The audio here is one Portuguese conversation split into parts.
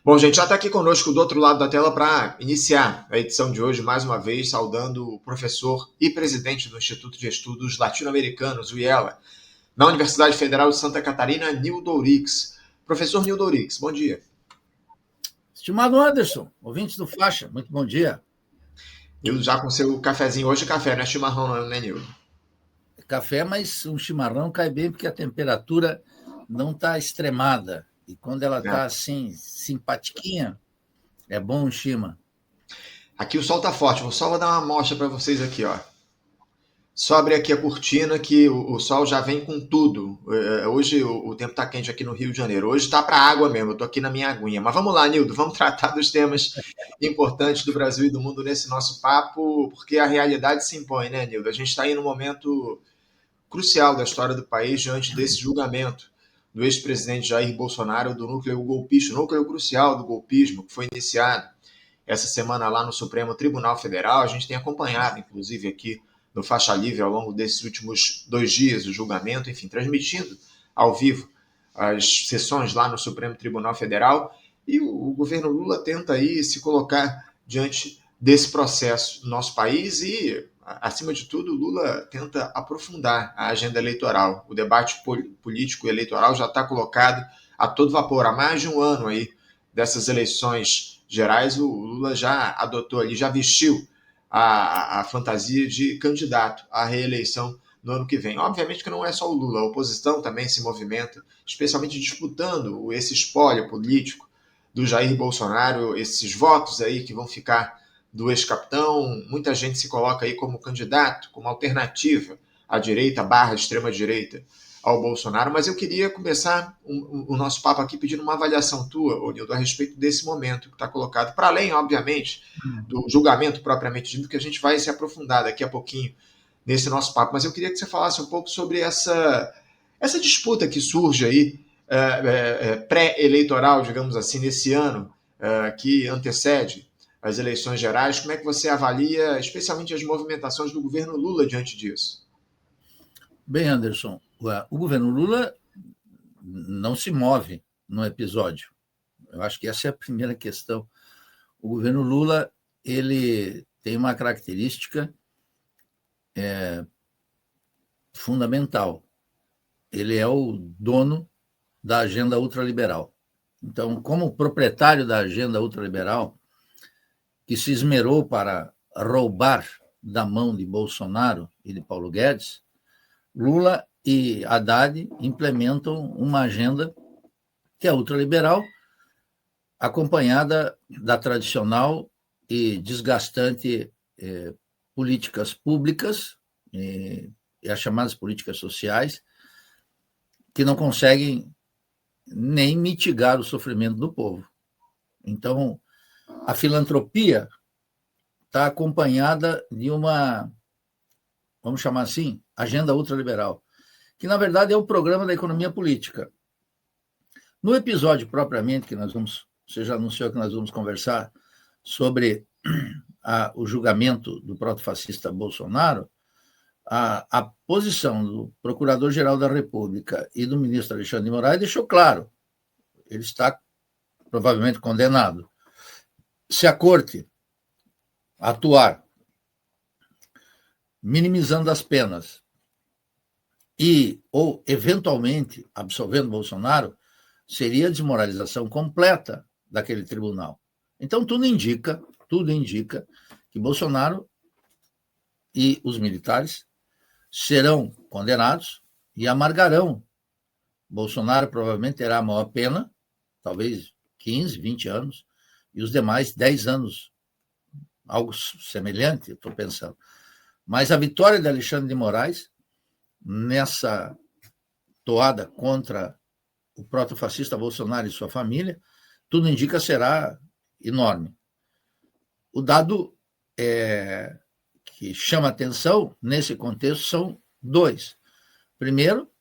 Bom, gente, já está aqui conosco do outro lado da tela para iniciar a edição de hoje, mais uma vez, saudando o professor e presidente do Instituto de Estudos Latino-Americanos, o IELA, na Universidade Federal de Santa Catarina, Nildo Ourix. Professor Nildo Ourix, bom dia. Estimado Anderson, ouvintes do Faixa, muito bom dia. Nildo já com seu cafezinho hoje, café, não é chimarrão não, né, Nildo? Café, mas um chimarrão cai bem porque a temperatura não está extremada. E quando ela está assim, simpatiquinha, é bom um chima. Aqui o sol está forte, vou só dar uma amostra para vocês aqui, ó. Só abrir aqui a cortina que o sol já vem com tudo. Hoje o tempo está quente aqui no Rio de Janeiro. Hoje está para água mesmo, eu estou aqui na minha aguinha. Mas vamos lá, Nildo, vamos tratar dos temas importantes do Brasil e do mundo nesse nosso papo, porque a realidade se impõe, né, Nildo? A gente está aí num momento crucial da história do país diante desse julgamento do ex-presidente Jair Bolsonaro do núcleo golpista, o núcleo crucial do golpismo, que foi iniciado essa semana lá no Supremo Tribunal Federal. A gente tem acompanhado, inclusive, aqui no Faixa Livre ao longo desses últimos 2 dias o julgamento, enfim, transmitindo ao vivo as sessões lá no Supremo Tribunal Federal, e o governo Lula tenta aí se colocar diante desse processo no nosso país e, acima de tudo, Lula tenta aprofundar a agenda eleitoral. O debate político e eleitoral já está colocado a todo vapor. Há mais de um ano aí dessas eleições gerais, o Lula já adotou ali, já vestiu a fantasia de candidato à reeleição no ano que vem. Obviamente que não é só o Lula, a oposição também se movimenta, especialmente disputando esse espólio político do Jair Bolsonaro, esses votos aí que vão ficar do ex-capitão. Muita gente se coloca aí como candidato, como alternativa à direita / extrema-direita ao Bolsonaro, mas eu queria começar o nosso papo aqui pedindo uma avaliação tua, Nildo, a respeito desse momento que está colocado, para além, obviamente, do julgamento propriamente dito, que a gente vai se aprofundar daqui a pouquinho nesse nosso papo, mas eu queria que você falasse um pouco sobre essa disputa que surge aí, pré-eleitoral, digamos assim, nesse ano que antecede as eleições gerais. Como é que você avalia, especialmente, as movimentações do governo Lula diante disso? Bem, Anderson, o governo Lula não se move no episódio. Eu acho que essa é a primeira questão. O governo Lula, ele tem uma característica fundamental. Ele é o dono da agenda ultraliberal. Então, como proprietário da agenda ultraliberal, que se esmerou para roubar da mão de Bolsonaro e de Paulo Guedes, Lula e Haddad implementam uma agenda que é ultraliberal, acompanhada da tradicional e desgastante políticas públicas e as chamadas políticas sociais, que não conseguem nem mitigar o sofrimento do povo. Então, a filantropia está acompanhada de uma, vamos chamar assim, agenda ultraliberal, que, na verdade, é o programa da economia política. No episódio propriamente que você já anunciou que nós vamos conversar sobre o julgamento do protofascista Bolsonaro, a posição do Procurador-Geral da República e do ministro Alexandre de Moraes deixou claro, ele está provavelmente condenado. Se a corte atuar minimizando as penas ou, eventualmente, absolvendo Bolsonaro, seria a desmoralização completa daquele tribunal. Então, tudo indica que Bolsonaro e os militares serão condenados e amargarão. Bolsonaro provavelmente terá a maior pena, talvez 15, 20 anos, e os demais 10 anos. Algo semelhante, estou pensando. Mas a vitória de Alexandre de Moraes, nessa toada contra o protofascista Bolsonaro e sua família, tudo indica será enorme. O dado que chama atenção nesse contexto são dois. Primeiro,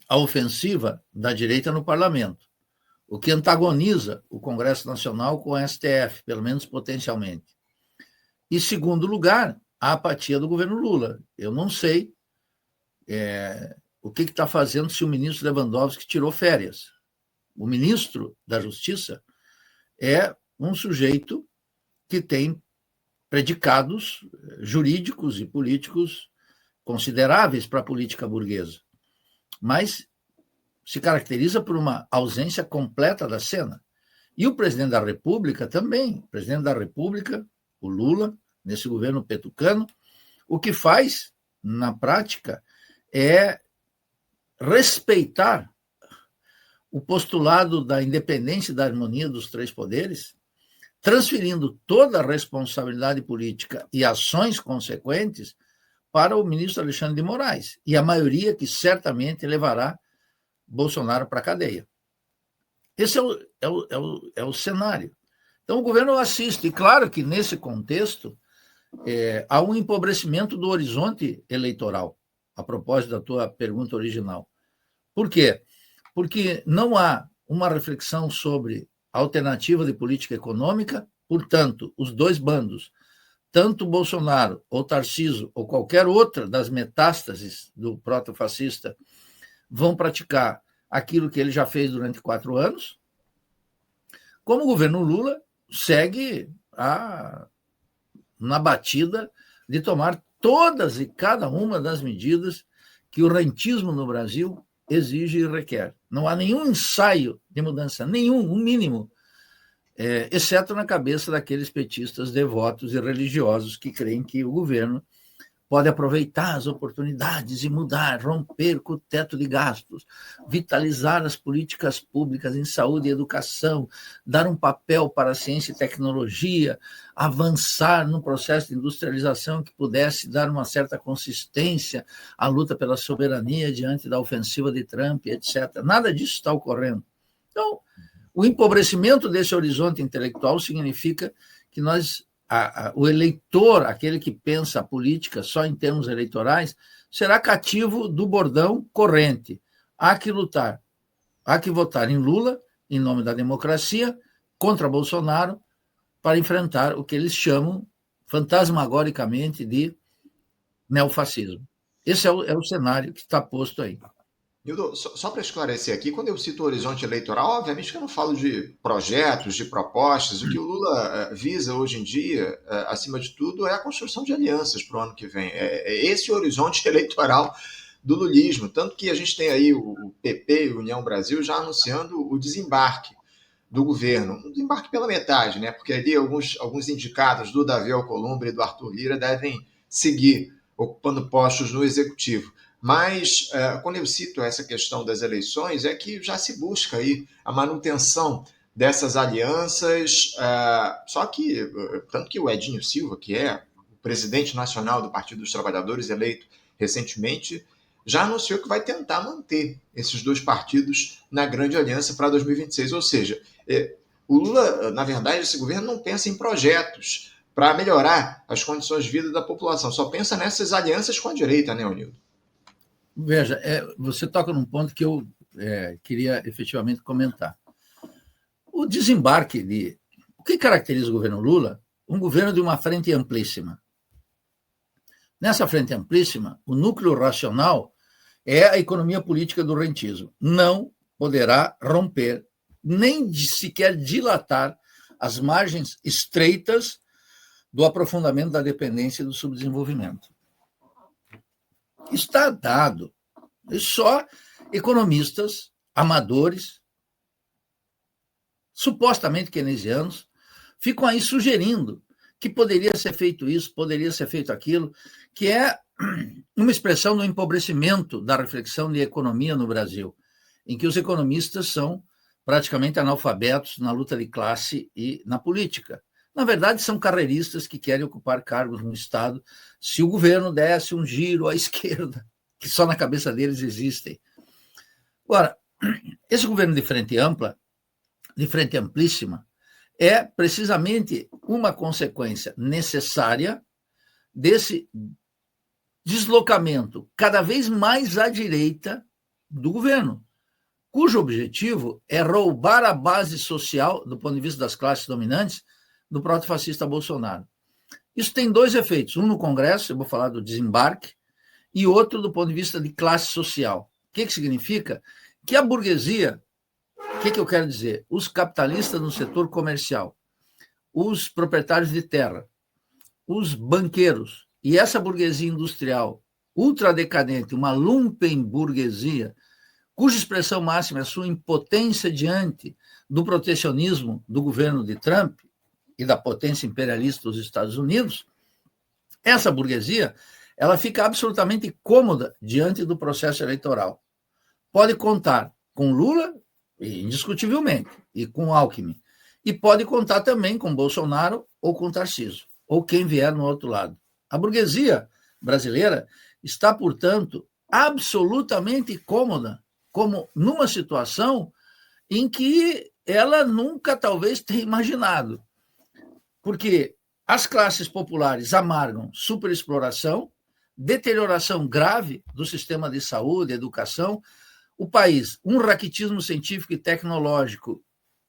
a ofensiva da direita no parlamento, o que antagoniza o Congresso Nacional com o STF, pelo menos potencialmente. E, segundo lugar, a apatia do governo Lula. Eu não sei o que está fazendo se o ministro Lewandowski tirou férias. O ministro da Justiça é um sujeito que tem predicados jurídicos e políticos consideráveis para a política burguesa, mas se caracteriza por uma ausência completa da cena. E o presidente da República também, o presidente da República, o Lula, nesse governo petucano, o que faz, na prática, é respeitar o postulado da independência e da harmonia dos três poderes, transferindo toda a responsabilidade política e ações consequentes para o ministro Alexandre de Moraes, e a maioria que certamente levará Bolsonaro para a cadeia. Esse é o cenário. Então, o governo assiste. E claro que, nesse contexto, há um empobrecimento do horizonte eleitoral, a propósito da tua pergunta original. Por quê? Porque não há uma reflexão sobre a alternativa de política econômica, portanto, os dois bandos, tanto Bolsonaro ou Tarcísio ou qualquer outra das metástases do protofascista, vão praticar aquilo que ele já fez durante 4 anos, como o governo Lula segue na batida de tomar todas e cada uma das medidas que o rentismo no Brasil exige e requer. Não há nenhum ensaio de mudança, nenhum, um mínimo, exceto na cabeça daqueles petistas devotos e religiosos que creem que o governo pode aproveitar as oportunidades e mudar, romper com o teto de gastos, vitalizar as políticas públicas em saúde e educação, dar um papel para a ciência e tecnologia, avançar no processo de industrialização que pudesse dar uma certa consistência à luta pela soberania diante da ofensiva de Trump, etc. Nada disso está ocorrendo. Então, o empobrecimento desse horizonte intelectual significa que o eleitor, aquele que pensa a política só em termos eleitorais, será cativo do bordão corrente. Há que lutar, há que votar em Lula, em nome da democracia, contra Bolsonaro, para enfrentar o que eles chamam, fantasmagoricamente, de neofascismo. Esse é o cenário que está posto aí. Nildo, só para esclarecer aqui, quando eu cito horizonte eleitoral, obviamente que eu não falo de projetos, de propostas. O que o Lula visa hoje em dia, acima de tudo, é a construção de alianças para o ano que vem. É esse o horizonte eleitoral do lulismo. Tanto que a gente tem aí o PP e o União Brasil já anunciando o desembarque do governo. Um desembarque pela metade, né? Porque ali alguns indicados do Davi Alcolumbre e do Arthur Lira devem seguir ocupando postos no executivo. Mas, quando eu cito essa questão das eleições, é que já se busca aí a manutenção dessas alianças, só que, tanto que o Edinho Silva, que é o presidente nacional do Partido dos Trabalhadores, eleito recentemente, já anunciou que vai tentar manter esses dois partidos na grande aliança para 2026. Ou seja, o Lula, na verdade, esse governo não pensa em projetos para melhorar as condições de vida da população, só pensa nessas alianças com a direita, né, Nildo? Veja, você toca num ponto que eu queria efetivamente comentar. O desembarque o que caracteriza o governo Lula? Um governo de uma frente amplíssima. Nessa frente amplíssima, o núcleo racional é a economia política do rentismo. Não poderá romper, nem sequer dilatar as margens estreitas do aprofundamento da dependência e do subdesenvolvimento. Está dado. E só economistas amadores, supostamente keynesianos, ficam aí sugerindo que poderia ser feito isso, poderia ser feito aquilo, que é uma expressão do empobrecimento da reflexão de economia no Brasil, em que os economistas são praticamente analfabetos na luta de classe e na política. Na verdade, são carreiristas que querem ocupar cargos no Estado se o governo desse um giro à esquerda, que só na cabeça deles existem. Agora, esse governo de frente ampla, de frente amplíssima, é precisamente uma consequência necessária desse deslocamento cada vez mais à direita do governo, cujo objetivo é roubar a base social, do ponto de vista das classes dominantes, do protofascista Bolsonaro. Isso tem 2 efeitos, um no Congresso, eu vou falar do desembarque, e outro do ponto de vista de classe social. O que significa? Que a burguesia, que eu quero dizer? Os capitalistas no setor comercial, os proprietários de terra, os banqueiros e essa burguesia industrial ultradecadente, uma lumpenburguesia, cuja expressão máxima é a sua impotência diante do protecionismo do governo de Trump e da potência imperialista dos Estados Unidos, essa burguesia ela fica absolutamente cômoda diante do processo eleitoral. Pode contar com Lula, indiscutivelmente, e com Alckmin, e pode contar também com Bolsonaro ou com Tarcísio, ou quem vier no outro lado. A burguesia brasileira está, portanto, absolutamente cômoda, como numa situação em que ela nunca talvez tenha imaginado. Porque as classes populares amargam superexploração, deterioração grave do sistema de saúde, educação, o país, um raquitismo científico e tecnológico,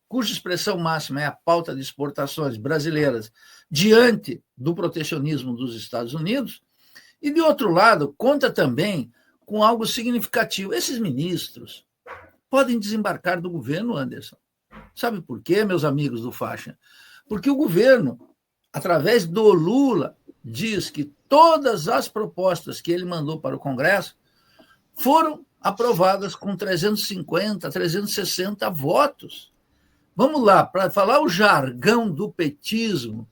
cuja expressão máxima é a pauta de exportações brasileiras diante do protecionismo dos Estados Unidos, e, de outro lado, conta também com algo significativo. Esses ministros podem desembarcar do governo, Anderson. Sabe por quê, meus amigos do Faixa? Porque o governo, através do Lula, diz que todas as propostas que ele mandou para o Congresso foram aprovadas com 350, 360 votos. Vamos lá, para falar o jargão do petismo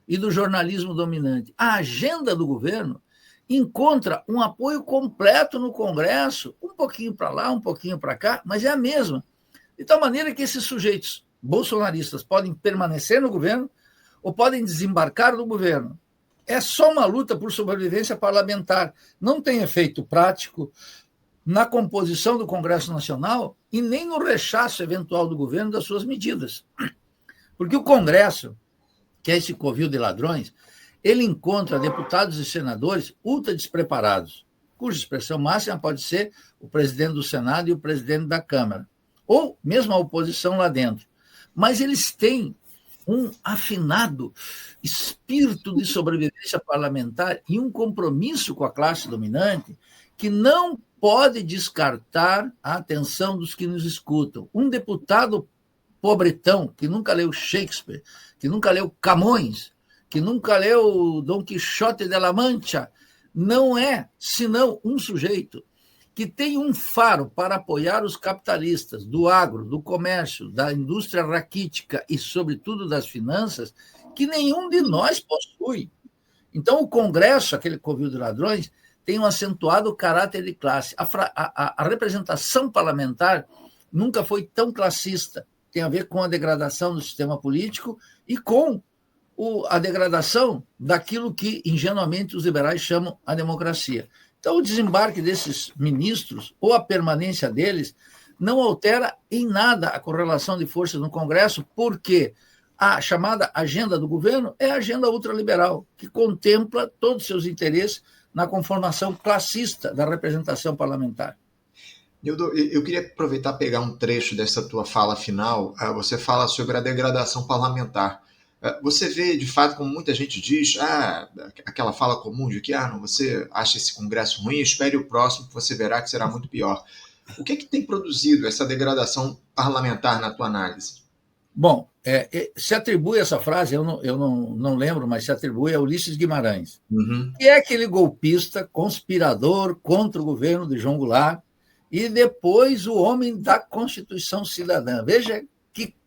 e do jornalismo dominante. A agenda do governo encontra um apoio completo no Congresso, um pouquinho para lá, um pouquinho para cá, mas é a mesma. De tal maneira que esses sujeitos bolsonaristas podem permanecer no governo ou podem desembarcar do governo. É só uma luta por sobrevivência parlamentar. Não tem efeito prático na composição do Congresso Nacional e nem no rechaço eventual do governo das suas medidas. Porque o Congresso, que é esse covil de ladrões, ele encontra deputados e senadores ultra despreparados, cuja expressão máxima pode ser o presidente do Senado e o presidente da Câmara, ou mesmo a oposição lá dentro. Mas eles têm um afinado espírito de sobrevivência parlamentar e um compromisso com a classe dominante que não pode descartar a atenção dos que nos escutam. Um deputado pobretão, que nunca leu Shakespeare, que nunca leu Camões, que nunca leu Dom Quixote de la Mancha, não é senão um sujeito que tem um faro para apoiar os capitalistas do agro, do comércio, da indústria raquítica e, sobretudo, das finanças, que nenhum de nós possui. Então, o Congresso, aquele covil de ladrões, tem um acentuado caráter de classe. A representação parlamentar nunca foi tão classista. Tem a ver com a degradação do sistema político e com a degradação daquilo que, ingenuamente, os liberais chamam a democracia. Então, o desembarque desses ministros, ou a permanência deles, não altera em nada a correlação de forças no Congresso, porque a chamada agenda do governo é a agenda ultraliberal, que contempla todos os seus interesses na conformação classista da representação parlamentar. Nildo, eu queria aproveitar e pegar um trecho dessa tua fala final. Você fala sobre a degradação parlamentar. Você vê, de fato, como muita gente diz, aquela fala comum de que você acha esse Congresso ruim, espere o próximo que você verá que será muito pior. O que é que tem produzido essa degradação parlamentar na tua análise? Bom, se atribui essa frase, eu não lembro, mas se atribui a Ulisses Guimarães, que é aquele golpista, conspirador contra o governo de João Goulart, e depois o homem da Constituição Cidadã. Veja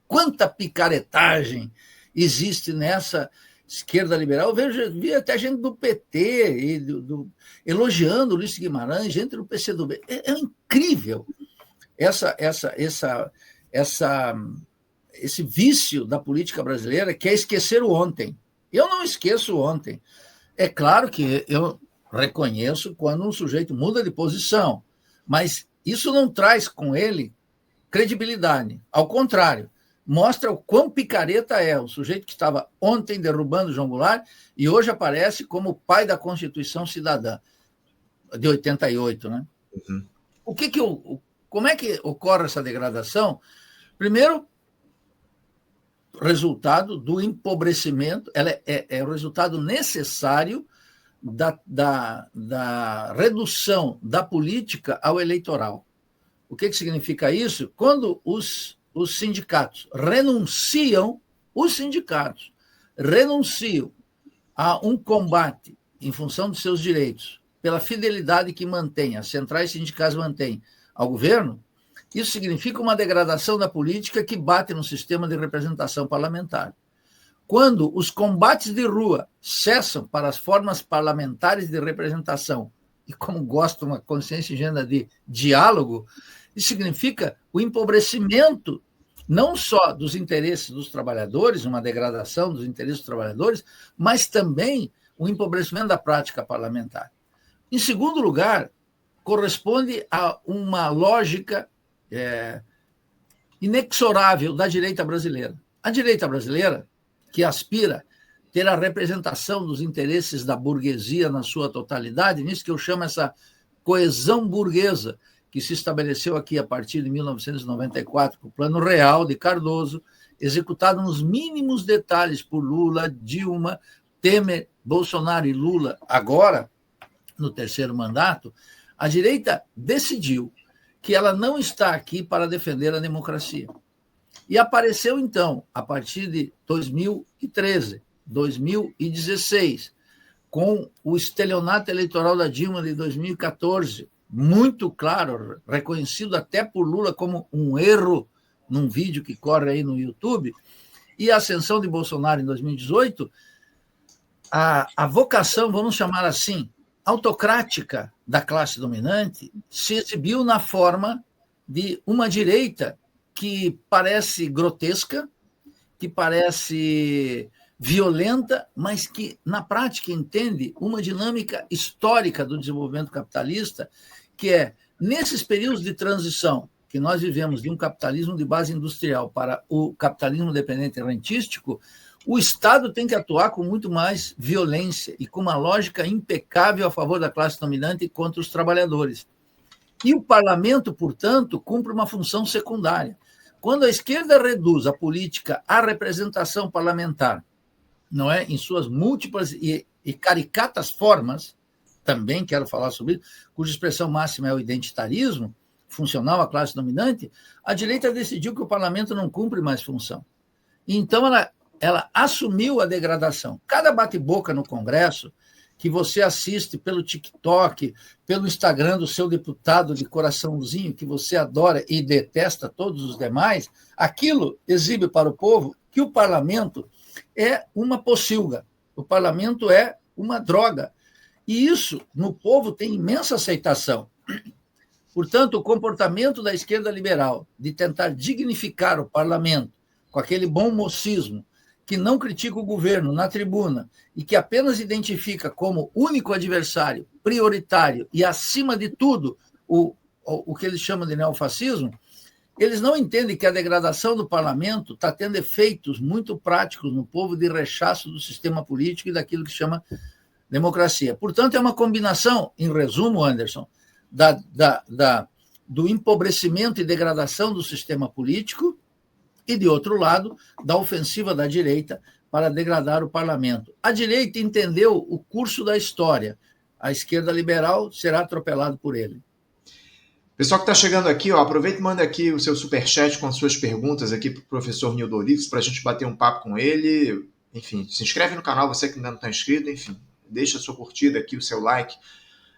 quanta picaretagem existe nessa esquerda liberal. Eu vi até gente do PT elogiando o Ulisses Guimarães, gente do PCdoB. É incrível esse vício da política brasileira, que é esquecer o ontem. Eu não esqueço o ontem. É claro que eu reconheço quando um sujeito muda de posição, mas isso não traz com ele credibilidade. Ao contrário, mostra o quão picareta é o sujeito que estava ontem derrubando João Goulart e hoje aparece como o pai da Constituição Cidadã, de 88, né? Como é que ocorre essa degradação? Primeiro, resultado do empobrecimento, ela é o resultado necessário da redução da política ao eleitoral. O que significa isso? Quando os os sindicatos renunciam a um combate em função de seus direitos, pela fidelidade que mantém, as centrais sindicais mantêm ao governo, isso significa uma degradação da política que bate no sistema de representação parlamentar. Quando os combates de rua cessam para as formas parlamentares de representação, e como gosto uma consciência ingênua de diálogo, isso significa o empobrecimento não só dos interesses dos trabalhadores, uma degradação dos interesses dos trabalhadores, mas também o empobrecimento da prática parlamentar. Em segundo lugar, corresponde a uma lógica inexorável da direita brasileira. A direita brasileira, que aspira ter a representação dos interesses da burguesia na sua totalidade, nisso que eu chamo essa coesão burguesa, que se estabeleceu aqui a partir de 1994, com o Plano Real de Cardoso, executado nos mínimos detalhes por Lula, Dilma, Temer, Bolsonaro e Lula, agora, no terceiro mandato, a direita decidiu que ela não está aqui para defender a democracia. E apareceu, então, a partir de 2013, 2016, com o estelionato eleitoral da Dilma de 2014, muito claro, reconhecido até por Lula como um erro num vídeo que corre aí no YouTube, e a ascensão de Bolsonaro em 2018, a vocação, vamos chamar assim, autocrática da classe dominante se exibiu na forma de uma direita que parece grotesca, que parece violenta, mas que, na prática, entende uma dinâmica histórica do desenvolvimento capitalista, que é, nesses períodos de transição que nós vivemos de um capitalismo de base industrial para o capitalismo dependente e rentístico, o Estado tem que atuar com muito mais violência e com uma lógica impecável a favor da classe dominante e contra os trabalhadores. E o parlamento, portanto, cumpre uma função secundária. Quando a esquerda reduz a política à representação parlamentar, não é, em suas múltiplas e caricatas formas, também quero falar sobre isso, cuja expressão máxima é o identitarismo, funcional à classe dominante, a direita decidiu que o parlamento não cumpre mais função. Então, ela assumiu a degradação. Cada bate-boca no Congresso, que você assiste pelo TikTok, pelo Instagram do seu deputado de coraçãozinho, que você adora e detesta todos os demais, aquilo exibe para o povo que o parlamento é uma pocilga, o parlamento é uma droga. E isso, no povo, tem imensa aceitação. Portanto, o comportamento da esquerda liberal de tentar dignificar o parlamento com aquele bom mocismo, que não critica o governo na tribuna e que apenas identifica como único adversário, prioritário e, acima de tudo, o que eles chamam de neofascismo, eles não entendem que a degradação do parlamento está tendo efeitos muito práticos no povo de rechaço do sistema político e daquilo que se chama democracia. Portanto, é uma combinação, em resumo, Anderson, do empobrecimento e degradação do sistema político e, de outro lado, da ofensiva da direita para degradar o parlamento. A direita entendeu o curso da história. A esquerda liberal será atropelada por ele. Pessoal que está chegando aqui, aproveita e manda aqui o seu superchat com as suas perguntas aqui para o professor Nildo Olives, para a gente bater um papo com ele. Enfim, se inscreve no canal, você que ainda não está inscrito, enfim, deixa a sua curtida aqui, o seu like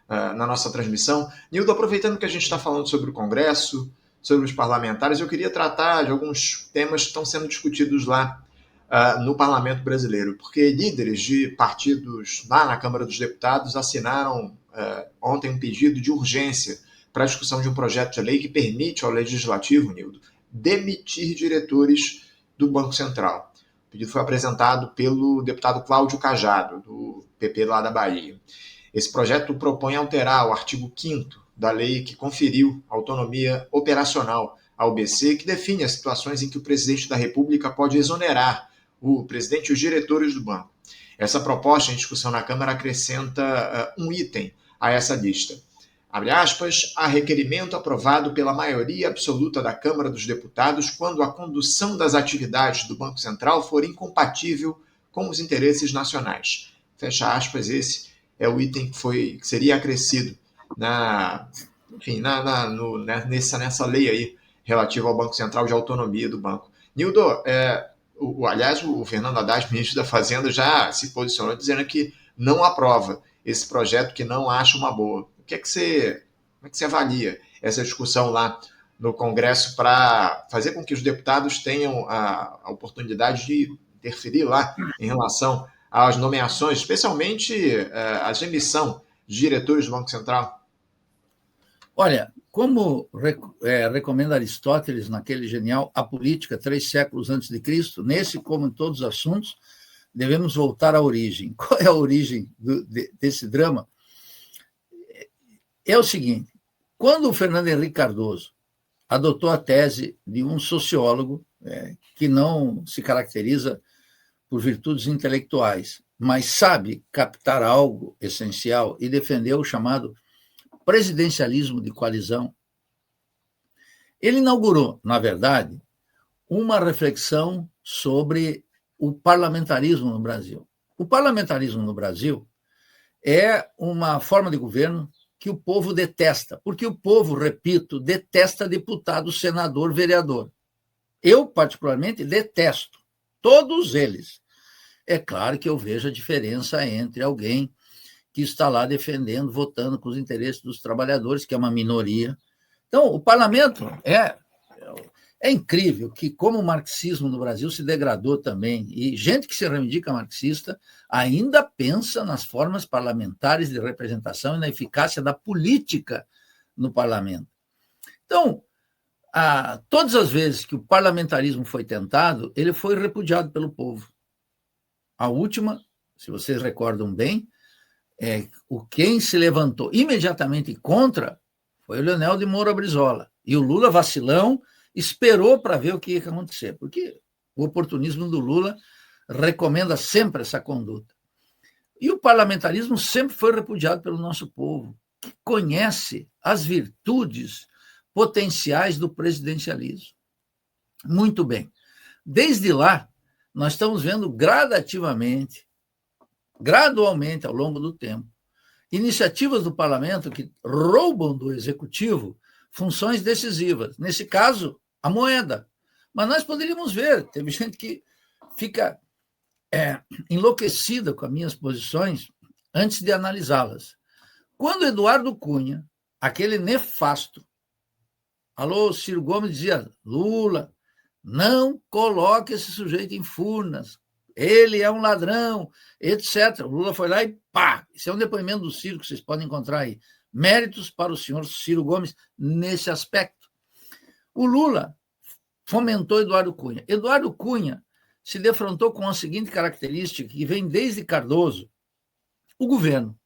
na nossa transmissão. Nildo, aproveitando que a gente está falando sobre o Congresso, sobre os parlamentares, eu queria tratar de alguns temas que estão sendo discutidos lá no Parlamento Brasileiro, porque líderes de partidos lá na Câmara dos Deputados assinaram ontem um pedido de urgência para a discussão de um projeto de lei que permite ao Legislativo, Nildo, demitir diretores do Banco Central. O pedido foi apresentado pelo deputado Cláudio Cajado, do PP lá da Bahia. Esse projeto propõe alterar o artigo 5º da lei que conferiu autonomia operacional ao BC, que define as situações em que o presidente da República pode exonerar o presidente e os diretores do banco. Essa proposta em discussão na Câmara acrescenta um item a essa lista. Abre aspas, a requerimento aprovado pela maioria absoluta da Câmara dos Deputados quando a condução das atividades do Banco Central for incompatível com os interesses nacionais. Fecha aspas, esse é o item que seria acrescido nessa lei aí relativo ao Banco Central, de autonomia do banco. Nildo, aliás, o Fernando Haddad, ministro da Fazenda, já se posicionou dizendo que não aprova esse projeto, que não acha uma boa. Como é que você avalia essa discussão lá no Congresso para fazer com que os deputados tenham a oportunidade de interferir lá em relação às nomeações, especialmente a demissão de diretores do Banco Central? Olha, como recomenda Aristóteles naquele genial A Política, 3 séculos antes de Cristo, nesse, como em todos os assuntos, devemos voltar à origem. Qual é a origem desse drama? É o seguinte: quando o Fernando Henrique Cardoso adotou a tese de um sociólogo que não se caracteriza por virtudes intelectuais, mas sabe captar algo essencial, e defendeu o chamado presidencialismo de coalizão, ele inaugurou, na verdade, uma reflexão sobre o parlamentarismo no Brasil. O parlamentarismo no Brasil é uma forma de governo que o povo detesta, porque o povo, repito, detesta deputado, senador, vereador. Eu, particularmente, detesto todos eles. É claro que eu vejo a diferença entre alguém que está lá defendendo, votando com os interesses dos trabalhadores, que é uma minoria. Então, o parlamento é incrível que, como o marxismo no Brasil se degradou também, e gente que se reivindica marxista ainda pensa nas formas parlamentares de representação e na eficácia da política no parlamento. Então, todas as vezes que o parlamentarismo foi tentado, ele foi repudiado pelo povo. A última, se vocês recordam bem, quem se levantou imediatamente contra foi o Leonel de Moura Brizola. E o Lula, vacilão, esperou para ver o que ia acontecer, porque o oportunismo do Lula recomenda sempre essa conduta. E o parlamentarismo sempre foi repudiado pelo nosso povo, que conhece as virtudes potenciais do presidencialismo. Muito bem. Desde lá, nós estamos vendo gradualmente, ao longo do tempo, iniciativas do parlamento que roubam do executivo funções decisivas. Nesse caso, a moeda. Mas nós poderíamos ver, teve gente que fica enlouquecida com as minhas posições antes de analisá-las. Quando Eduardo Cunha, aquele nefasto, Ciro Gomes dizia: Lula, não coloque esse sujeito em Furnas, ele é um ladrão, etc. O Lula foi lá e pá! Isso é um depoimento do Ciro que vocês podem encontrar aí. Méritos para o senhor Ciro Gomes nesse aspecto. O Lula fomentou Eduardo Cunha. Eduardo Cunha se defrontou com a seguinte característica que vem desde Cardoso, o governo,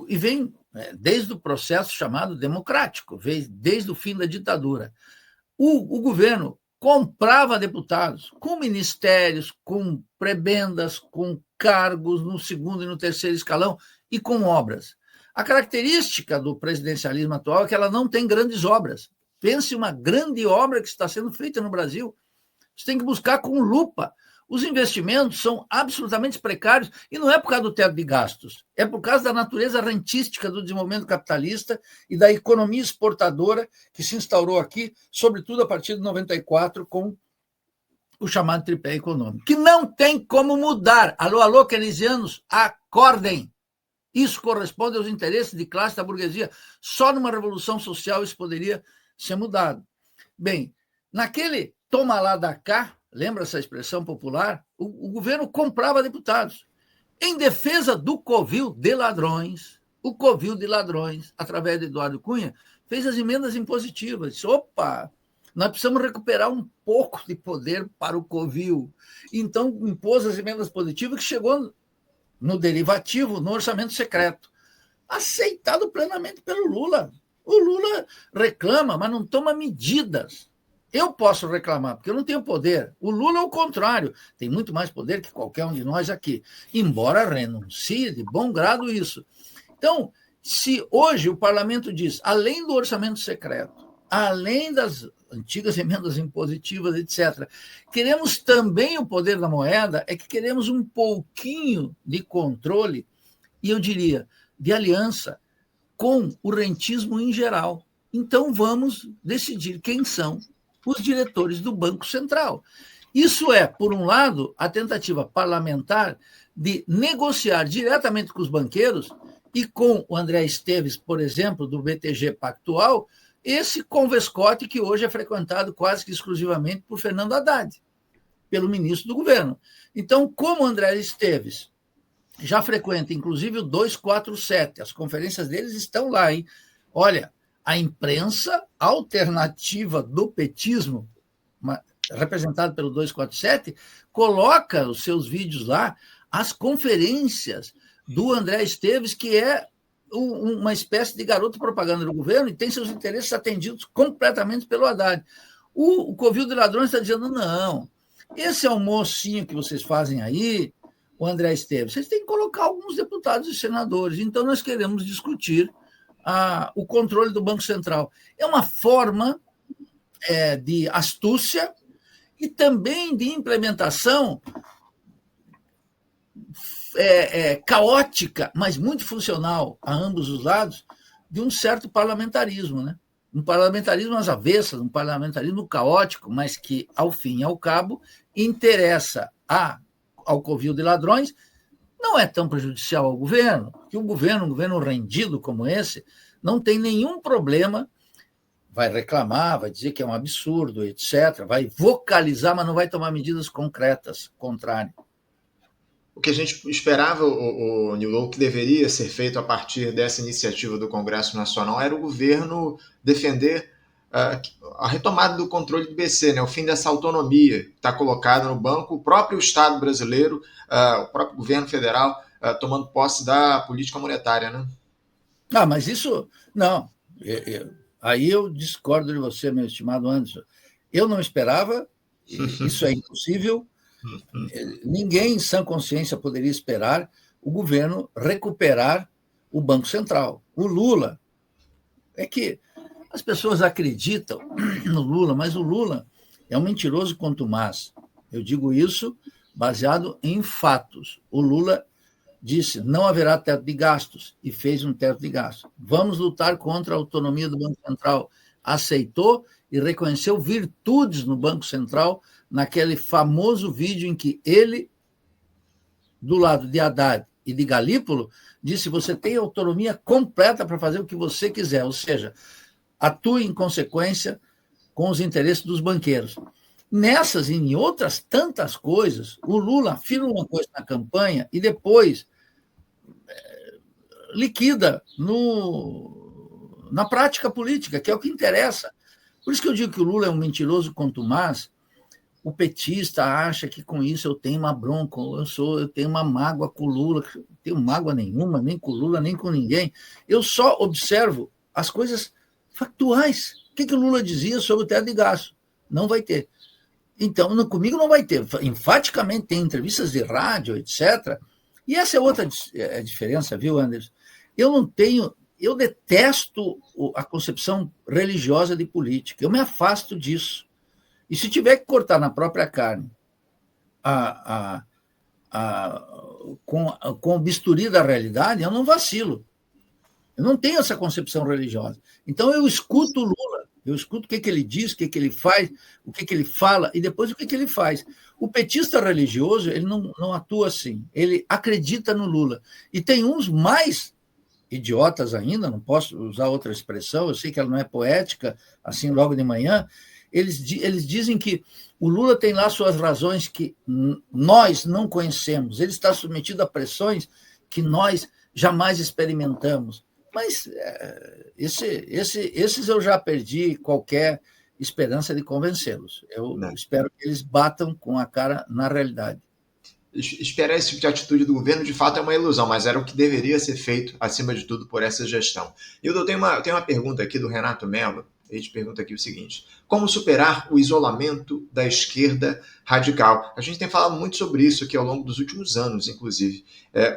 e vem desde o processo chamado democrático, vem desde o fim da ditadura. O governo comprava deputados com ministérios, com prebendas, com cargos no segundo e no terceiro escalão e com obras. A característica do presidencialismo atual é que ela não tem grandes obras. Pense uma grande obra que está sendo feita no Brasil. Você tem que buscar com lupa. Os investimentos são absolutamente precários e não é por causa do teto de gastos, é por causa da natureza rentística do desenvolvimento capitalista e da economia exportadora que se instaurou aqui, sobretudo a partir de 94, com o chamado tripé econômico, que não tem como mudar. Alô, keynesianos, acordem! Isso corresponde aos interesses de classe da burguesia. Só numa revolução social isso poderia ser mudado. Bem, naquele toma lá da cá, lembra essa expressão popular? O governo comprava deputados. Em defesa do covil de ladrões, o covil de ladrões, através de Eduardo Cunha, fez as emendas impositivas. Disse, opa, nós precisamos recuperar um pouco de poder para o covil. Então, impôs as emendas positivas que chegou no derivativo, no orçamento secreto. Aceitado plenamente pelo Lula. O Lula reclama, mas não toma medidas. Eu posso reclamar, porque eu não tenho poder. O Lula é o contrário, tem muito mais poder que qualquer um de nós aqui, embora renuncie de bom grado isso. Então, se hoje o parlamento diz, além do orçamento secreto, além das antigas emendas impositivas, etc., queremos também o poder da moeda, é que queremos um pouquinho de controle, e eu diria, de aliança com o rentismo em geral. Então vamos decidir quem são os diretores do Banco Central. Isso é, por um lado, a tentativa parlamentar de negociar diretamente com os banqueiros e com o André Esteves, por exemplo, do BTG Pactual, esse convescote que hoje é frequentado quase que exclusivamente por Fernando Haddad, pelo ministro do governo. Então, como André Esteves já frequenta, inclusive, o 247, as conferências deles estão lá, hein? Olha, a imprensa alternativa do petismo, representada pelo 247, coloca os seus vídeos lá, as conferências do André Esteves, que é uma espécie de garoto propaganda do governo e tem seus interesses atendidos completamente pelo Haddad. O Covil de Ladrões está dizendo, não, esse almocinho que vocês fazem aí, o André Esteves, vocês têm que colocar alguns deputados e senadores, então nós queremos discutir o controle do Banco Central. É uma forma de astúcia e também de implementação caótica, mas muito funcional a ambos os lados, de um certo parlamentarismo, né? Um parlamentarismo às avessas, um parlamentarismo caótico, mas que, ao fim e ao cabo, interessa ao covil de ladrões, não é tão prejudicial ao governo, que um governo rendido como esse, não tem nenhum problema, vai reclamar, vai dizer que é um absurdo, etc., vai vocalizar, mas não vai tomar medidas concretas, contrário. O que a gente esperava, o Nilou, que deveria ser feito a partir dessa iniciativa do Congresso Nacional, era o governo defender a retomada do controle do BC, né? O fim dessa autonomia que está colocada no banco, o próprio Estado brasileiro, o próprio governo federal, tomando posse da política monetária, né? Mas isso, não. Aí eu discordo de você, meu estimado Anderson. Eu não esperava, isso é impossível. Ninguém em sã consciência poderia esperar o governo recuperar o Banco Central. O Lula, é que as pessoas acreditam no Lula, mas o Lula é um mentiroso contumaz. Eu digo isso baseado em fatos. O Lula disse, não haverá teto de gastos, e fez um teto de gastos. Vamos lutar contra a autonomia do Banco Central. Aceitou e reconheceu virtudes no Banco Central, naquele famoso vídeo em que ele, do lado de Haddad e de Galípolo, disse, você tem autonomia completa para fazer o que você quiser, ou seja, atue em consequência com os interesses dos banqueiros. Nessas e em outras tantas coisas, o Lula afirma uma coisa na campanha e depois liquida na prática política, que é o que interessa. Por isso que eu digo que o Lula é um mentiroso contumaz. O petista acha que com isso eu tenho uma bronca, eu tenho uma mágoa com o Lula, não tenho mágoa nenhuma, nem com o Lula, nem com ninguém. Eu só observo as coisas factuais. O que o Lula dizia sobre o teto de gasto? Não vai ter. Então, comigo não vai ter. Enfaticamente tem entrevistas de rádio, etc. E essa é outra diferença, viu, Anderson? Eu detesto a concepção religiosa de política. Eu me afasto disso. E se tiver que cortar na própria carne com o bisturi da realidade, eu não vacilo. Eu não tenho essa concepção religiosa. Então, eu escuto o Lula, eu escuto o que ele diz, o que ele faz, o que ele fala, e depois o que ele faz. O petista religioso, ele não atua assim. Ele acredita no Lula. E tem uns mais idiotas ainda, não posso usar outra expressão, eu sei que ela não é poética, assim, logo de manhã. Eles dizem que o Lula tem lá suas razões que nós não conhecemos. Ele está submetido a pressões que nós jamais experimentamos. Mas esses eu já perdi qualquer esperança de convencê-los. Eu espero que eles batam com a cara na realidade. Esperar esse tipo de atitude do governo, de fato, é uma ilusão, mas era o que deveria ser feito, acima de tudo, por essa gestão. E eu tenho uma pergunta aqui do Renato Mello. Ele te pergunta aqui o seguinte: como superar o isolamento da esquerda radical? A gente tem falado muito sobre isso aqui ao longo dos últimos anos, inclusive.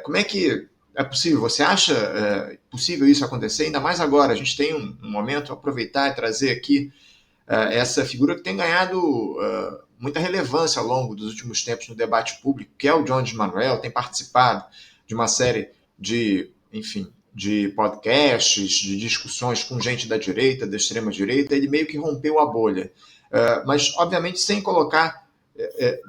Como é que é possível? Você acha possível isso acontecer? Ainda mais agora, a gente tem um momento, aproveitar e trazer aqui essa figura que tem ganhado muita relevância ao longo dos últimos tempos no debate público, que é o Jones Manuel, tem participado de uma série de, enfim, de podcasts, de discussões com gente da direita, da extrema-direita, ele meio que rompeu a bolha. Mas, obviamente, sem colocar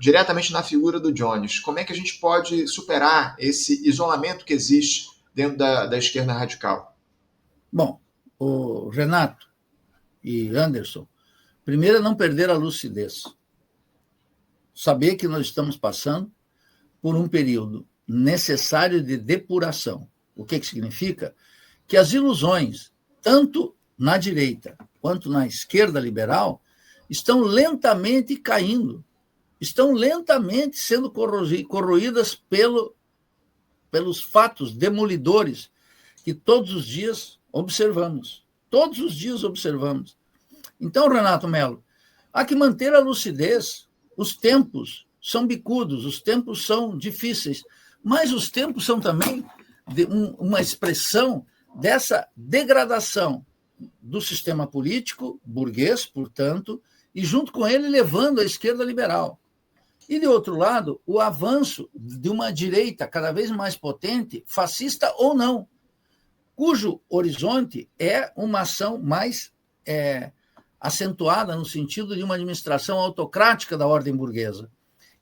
diretamente na figura do Jones. Como é que a gente pode superar esse isolamento que existe dentro da esquerda radical? Bom, o Renato e Anderson, primeiro é não perder a lucidez. Saber que nós estamos passando por um período necessário de depuração. O que significa? Que as ilusões, tanto na direita quanto na esquerda liberal, estão lentamente caindo, estão lentamente sendo corroídas pelos fatos demolidores que todos os dias observamos. Todos os dias observamos. Então, Renato Melo, há que manter a lucidez. Os tempos são bicudos, os tempos são difíceis, mas os tempos são também uma expressão dessa degradação do sistema político burguês, portanto, e junto com ele levando a esquerda liberal. E, de outro lado, o avanço de uma direita cada vez mais potente, fascista ou não, cujo horizonte é uma ação mais acentuada no sentido de uma administração autocrática da ordem burguesa.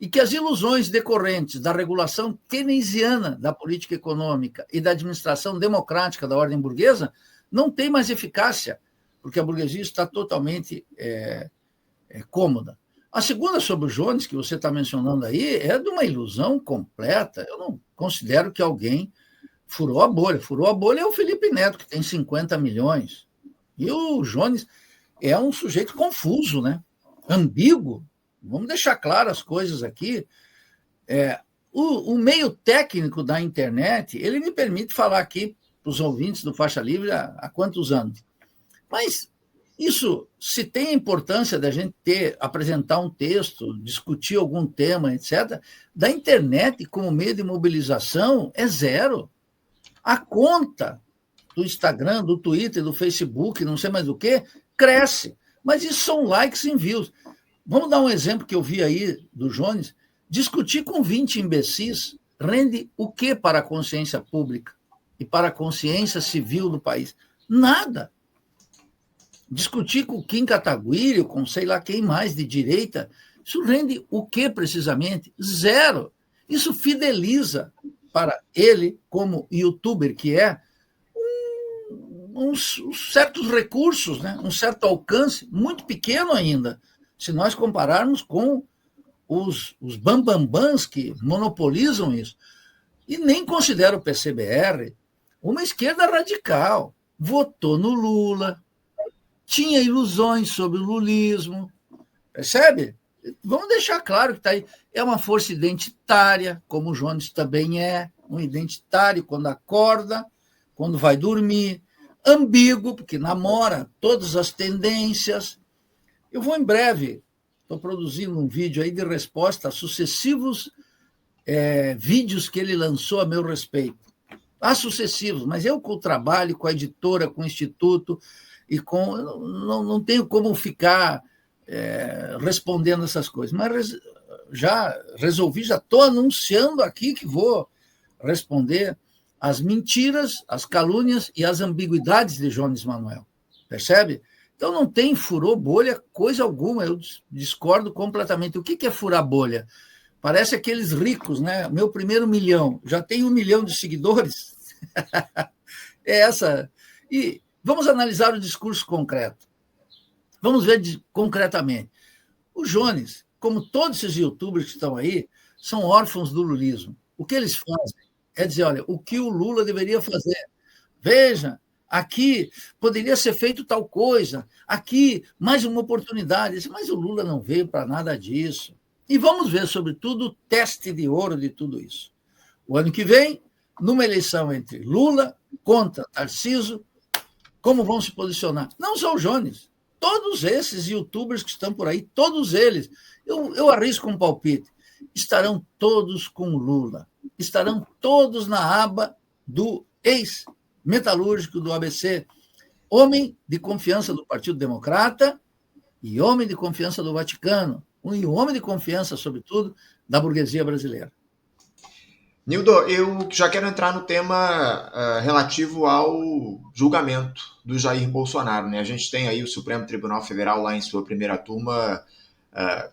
E que as ilusões decorrentes da regulação keynesiana da política econômica e da administração democrática da ordem burguesa não têm mais eficácia, porque a burguesia está totalmente cômoda. A segunda, sobre o Jones, que você está mencionando aí, é de uma ilusão completa. Eu não considero que alguém furou a bolha. Furou a bolha é o Felipe Neto, que tem 50 milhões. E o Jones é um sujeito confuso, né? Ambíguo. Vamos deixar claras as coisas aqui. O meio técnico da internet, ele me permite falar aqui para os ouvintes do Faixa Livre há quantos anos. Mas isso, se tem a importância da gente apresentar um texto, discutir algum tema, etc., da internet como meio de mobilização é zero. A conta do Instagram, do Twitter, do Facebook, não sei mais do que, cresce. Mas isso são likes e views. Vamos dar um exemplo que eu vi aí do Jones. Discutir com 20 imbecis rende o que para a consciência pública e para a consciência civil do país? Nada. Discutir com o Kim Kataguiri, com sei lá quem mais de direita, isso rende o que precisamente? Zero. Isso fideliza para ele, como youtuber que é, uns certos recursos, né? Um certo alcance, muito pequeno ainda, se nós compararmos com os bambambãs que monopolizam isso. E nem considero o PCBR uma esquerda radical. Votou no Lula, tinha ilusões sobre o lulismo, percebe? Vamos deixar claro que está aí. É uma força identitária, como o Jones também é, um identitário quando acorda, quando vai dormir, ambíguo, porque namora todas as tendências. Eu vou em breve, estou produzindo um vídeo aí de resposta a sucessivos vídeos que ele lançou a meu respeito. Há sucessivos, mas eu com o trabalho, com a editora, com o Instituto, e não tenho como ficar respondendo essas coisas, mas já resolvi, já estou anunciando aqui que vou responder as mentiras, as calúnias e as ambiguidades de Jones Manuel, percebe? Então não tem furou bolha coisa alguma, eu discordo completamente. O que é furar bolha? Parece aqueles ricos, né? Meu primeiro 1 milhão, já tem 1 milhão de seguidores? É essa. E vamos analisar o discurso concreto. Vamos ver concretamente. O Jones, como todos esses youtubers que estão aí, são órfãos do lulismo. O que eles fazem é dizer, olha, o que o Lula deveria fazer? Veja, aqui poderia ser feito tal coisa, aqui mais uma oportunidade. Mas o Lula não veio para nada disso. E vamos ver, sobretudo, o teste de ouro de tudo isso. O ano que vem, numa eleição entre Lula contra Tarcísio, como vão se posicionar? Não só o Jones, todos esses youtubers que estão por aí, todos eles, eu arrisco um palpite, estarão todos com Lula, estarão todos na aba do ex-metalúrgico do ABC, homem de confiança do Partido Democrata e homem de confiança do Vaticano, e homem de confiança, sobretudo, da burguesia brasileira. Nildo, eu já quero entrar no tema relativo ao julgamento do Jair Bolsonaro, né? A gente tem aí o Supremo Tribunal Federal lá em sua primeira turma ah,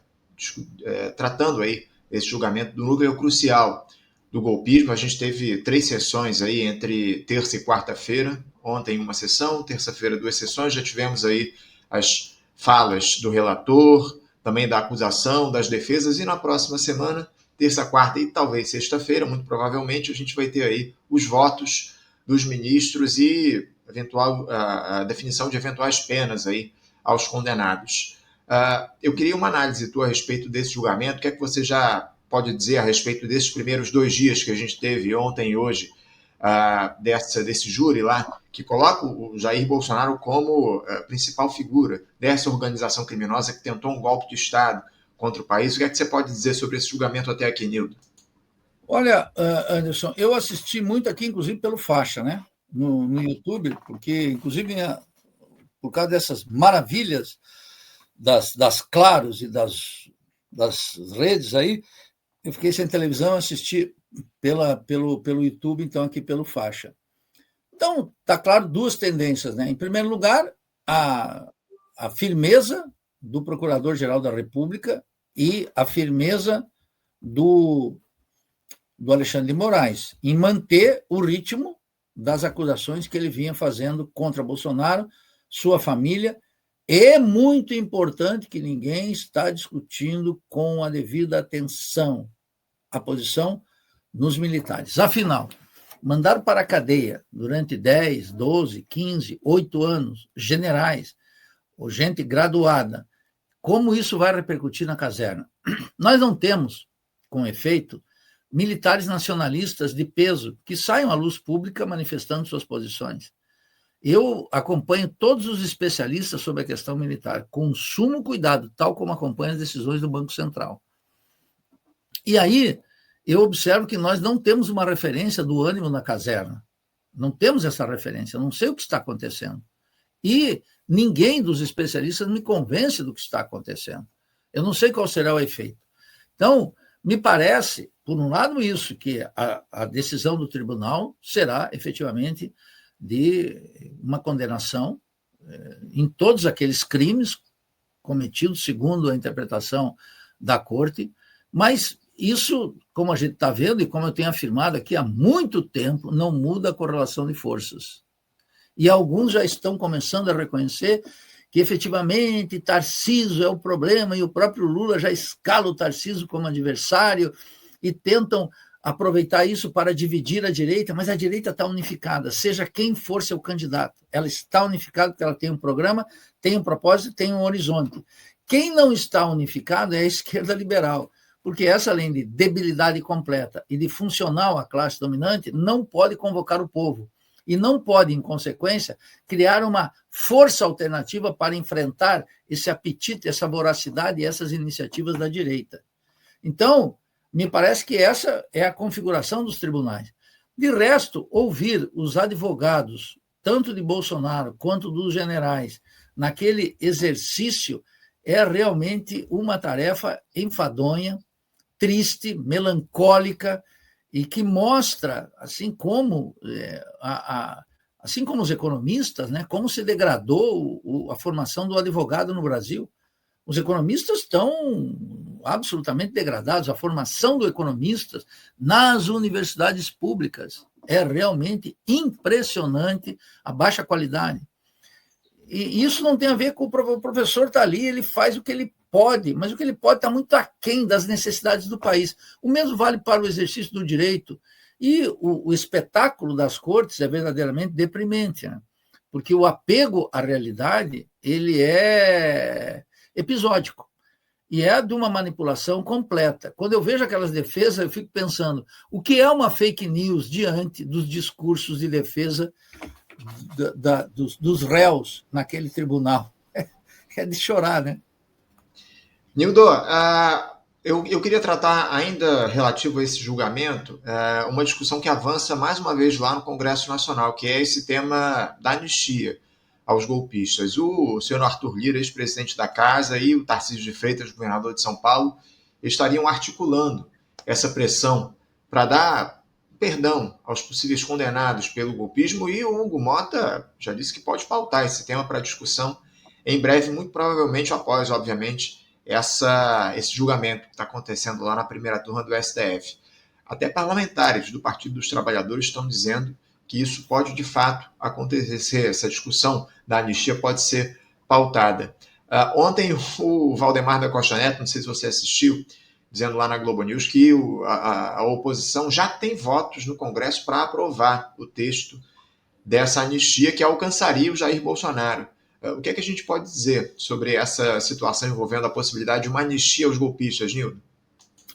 tratando aí esse julgamento do núcleo crucial do golpismo. A gente teve 3 sessões aí entre terça e quarta-feira. Ontem uma sessão, terça-feira 2 sessões. Já tivemos aí as falas do relator, também da acusação, das defesas, e na próxima semana, terça, quarta e talvez sexta-feira, muito provavelmente, a gente vai ter aí os votos dos ministros e a definição de eventuais penas aí aos condenados. Eu queria uma análise tua a respeito desse julgamento. O que é que você já pode dizer a respeito desses primeiros 2 dias que a gente teve ontem e hoje, desse júri lá, que coloca o Jair Bolsonaro como principal figura dessa organização criminosa que tentou um golpe de Estado contra o país? O que é que você pode dizer sobre esse julgamento até aqui, Nildo? Olha, Anderson, eu assisti muito aqui, inclusive pelo Faixa, né? No YouTube, porque, inclusive, por causa dessas maravilhas das Claros e das redes aí, eu fiquei sem televisão, assisti pelo YouTube, então aqui pelo Faixa. Então, está claro 2 tendências, né? Em primeiro lugar, a firmeza do Procurador-Geral da República e a firmeza do Alexandre de Moraes em manter o ritmo das acusações que ele vinha fazendo contra Bolsonaro, sua família. É muito importante que ninguém está discutindo com a devida atenção a posição nos militares. Afinal, mandar para a cadeia durante 10, 12, 15, 8 anos generais ou gente graduada, como isso vai repercutir na caserna? Nós não temos, com efeito, militares nacionalistas de peso que saiam à luz pública manifestando suas posições. Eu acompanho todos os especialistas sobre a questão militar, com sumo cuidado, tal como acompanho as decisões do Banco Central. E aí, eu observo que nós não temos uma referência do ânimo na caserna. Não temos essa referência, eu não sei o que está acontecendo. E ninguém dos especialistas me convence do que está acontecendo. Eu não sei qual será o efeito. Então, me parece, por um lado, isso, que a decisão do tribunal será efetivamente de uma condenação em todos aqueles crimes cometidos segundo a interpretação da corte, mas isso, como a gente está vendo e como eu tenho afirmado aqui há muito tempo, não muda a correlação de forças. E alguns já estão começando a reconhecer que efetivamente Tarcísio é o problema e o próprio Lula já escala o Tarcísio como adversário e tentam aproveitar isso para dividir a direita, mas a direita está unificada, seja quem for seu candidato. Ela está unificada porque ela tem um programa, tem um propósito, tem um horizonte. Quem não está unificado é a esquerda liberal, porque essa, além de debilidade completa e de funcional à classe dominante, não pode convocar o povo. E não pode, em consequência, criar uma força alternativa para enfrentar esse apetite, essa voracidade e essas iniciativas da direita. Então, me parece que essa é a configuração dos tribunais. De resto, ouvir os advogados, tanto de Bolsonaro quanto dos generais, naquele exercício, é realmente uma tarefa enfadonha, triste, melancólica, e que mostra, assim como os economistas, né, como se degradou a formação do advogado no Brasil. Os economistas estão absolutamente degradados. A formação do economistas nas universidades públicas é realmente impressionante, a baixa qualidade. E isso não tem a ver com o professor estar ali, ele faz o que ele pode, mas o que ele pode está muito aquém das necessidades do país. O mesmo vale para o exercício do direito. E o espetáculo das cortes é verdadeiramente deprimente, né? Porque o apego à realidade ele é episódico e é de uma manipulação completa. Quando eu vejo aquelas defesas, eu fico pensando, o que é uma fake news diante dos discursos de defesa dos réus naquele tribunal? É de chorar, né? Nildo, eu queria tratar ainda relativo a esse julgamento, uma discussão que avança mais uma vez lá no Congresso Nacional, que é esse tema da anistia aos golpistas. O senhor Arthur Lira, ex-presidente da Casa, e o Tarcísio de Freitas, governador de São Paulo, estariam articulando essa pressão para dar perdão aos possíveis condenados pelo golpismo, e o Hugo Mota já disse que pode pautar esse tema para discussão em breve, muito provavelmente após, obviamente, esse julgamento que está acontecendo lá na primeira turma do STF. Até parlamentares do Partido dos Trabalhadores estão dizendo que isso pode, de fato, acontecer, essa discussão da anistia pode ser pautada. Ontem, o Valdemar da Costa Neto, não sei se você assistiu, dizendo lá na Globo News que a oposição já tem votos no Congresso para aprovar o texto dessa anistia que alcançaria o Jair Bolsonaro. O que é que a gente pode dizer sobre essa situação envolvendo a possibilidade de uma anistia aos golpistas, Nildo?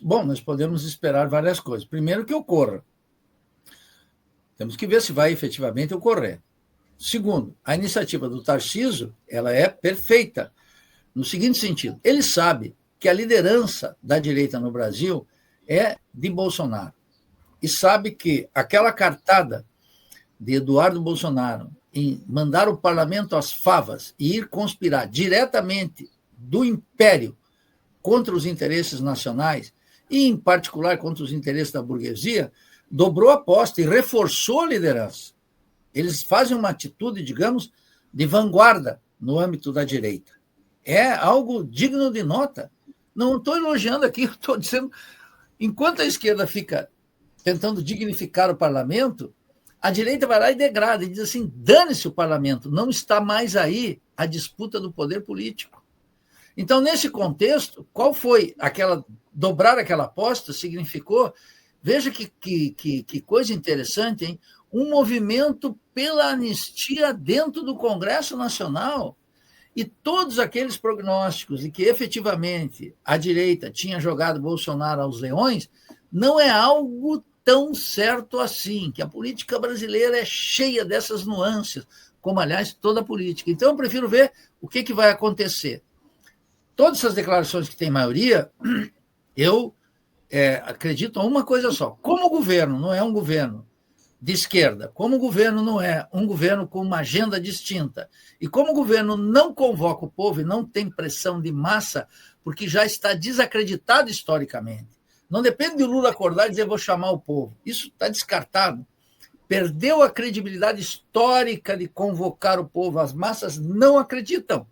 Bom, nós podemos esperar várias coisas. Primeiro, que ocorra. Temos que ver se vai efetivamente ocorrer. Segundo, a iniciativa do Tarcísio, ela é perfeita, no seguinte sentido: ele sabe que a liderança da direita no Brasil é de Bolsonaro, e sabe que aquela cartada de Eduardo Bolsonaro em mandar o parlamento às favas e ir conspirar diretamente do império contra os interesses nacionais, e em particular contra os interesses da burguesia, dobrou a aposta e reforçou a liderança. Eles fazem uma atitude, digamos, de vanguarda no âmbito da direita. É algo digno de nota. Não estou elogiando aqui, estou dizendo, enquanto a esquerda fica tentando dignificar o parlamento, a direita vai lá e degrada, e diz assim: dane-se o parlamento, não está mais aí a disputa do poder político. Então, nesse contexto, qual foi dobrar aquela aposta? Significou, veja que coisa interessante, hein? Um movimento pela anistia dentro do Congresso Nacional. E todos aqueles prognósticos de que efetivamente a direita tinha jogado Bolsonaro aos leões, não é algo tão certo assim, que a política brasileira é cheia dessas nuances, como, aliás, toda a política. Então, eu prefiro ver o que vai acontecer. Todas essas declarações que têm maioria, eu acredito em uma coisa só: como o governo não é um governo de esquerda, como o governo não é um governo com uma agenda distinta, e como o governo não convoca o povo e não tem pressão de massa, porque já está desacreditado historicamente. Não depende do Lula acordar e dizer: vou chamar o povo. Isso está descartado. Perdeu a credibilidade histórica de convocar o povo. As massas não acreditam.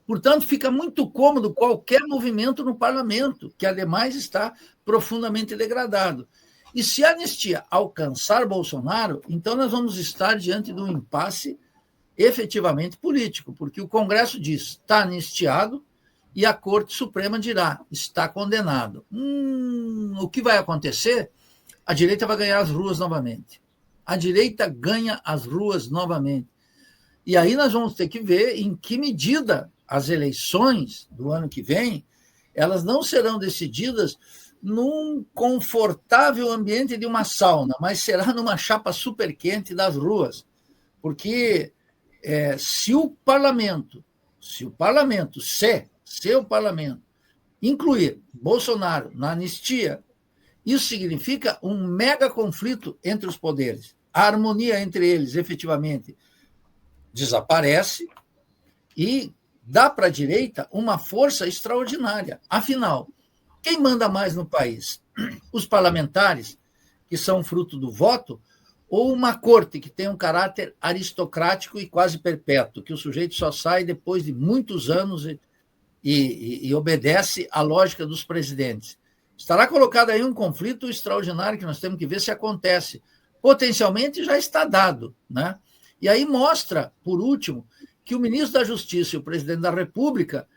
Portanto, fica muito cômodo qualquer movimento no parlamento, que, ademais, está profundamente degradado. E se a anistia alcançar Bolsonaro, então nós vamos estar diante de um impasse efetivamente político, porque o Congresso diz: está anistiado, e a Corte Suprema dirá: está condenado. O que vai acontecer? A direita vai ganhar as ruas novamente. A direita ganha as ruas novamente. E aí nós vamos ter que ver em que medida as eleições do ano que vem, elas não serão decididas num confortável ambiente de uma sauna, mas será numa chapa super quente das ruas. Porque se o parlamento incluir Bolsonaro na anistia, isso significa um mega conflito entre os poderes. A harmonia entre eles, efetivamente, desaparece e dá para a direita uma força extraordinária. Afinal, quem manda mais no país? Os parlamentares, que são fruto do voto, ou uma corte que tem um caráter aristocrático e quase perpétuo, que o sujeito só sai depois de muitos anos e obedece à lógica dos presidentes? Estará colocado aí um conflito extraordinário que nós temos que ver se acontece. Potencialmente já está dado, né? E aí mostra, por último, que o ministro da Justiça e o presidente da República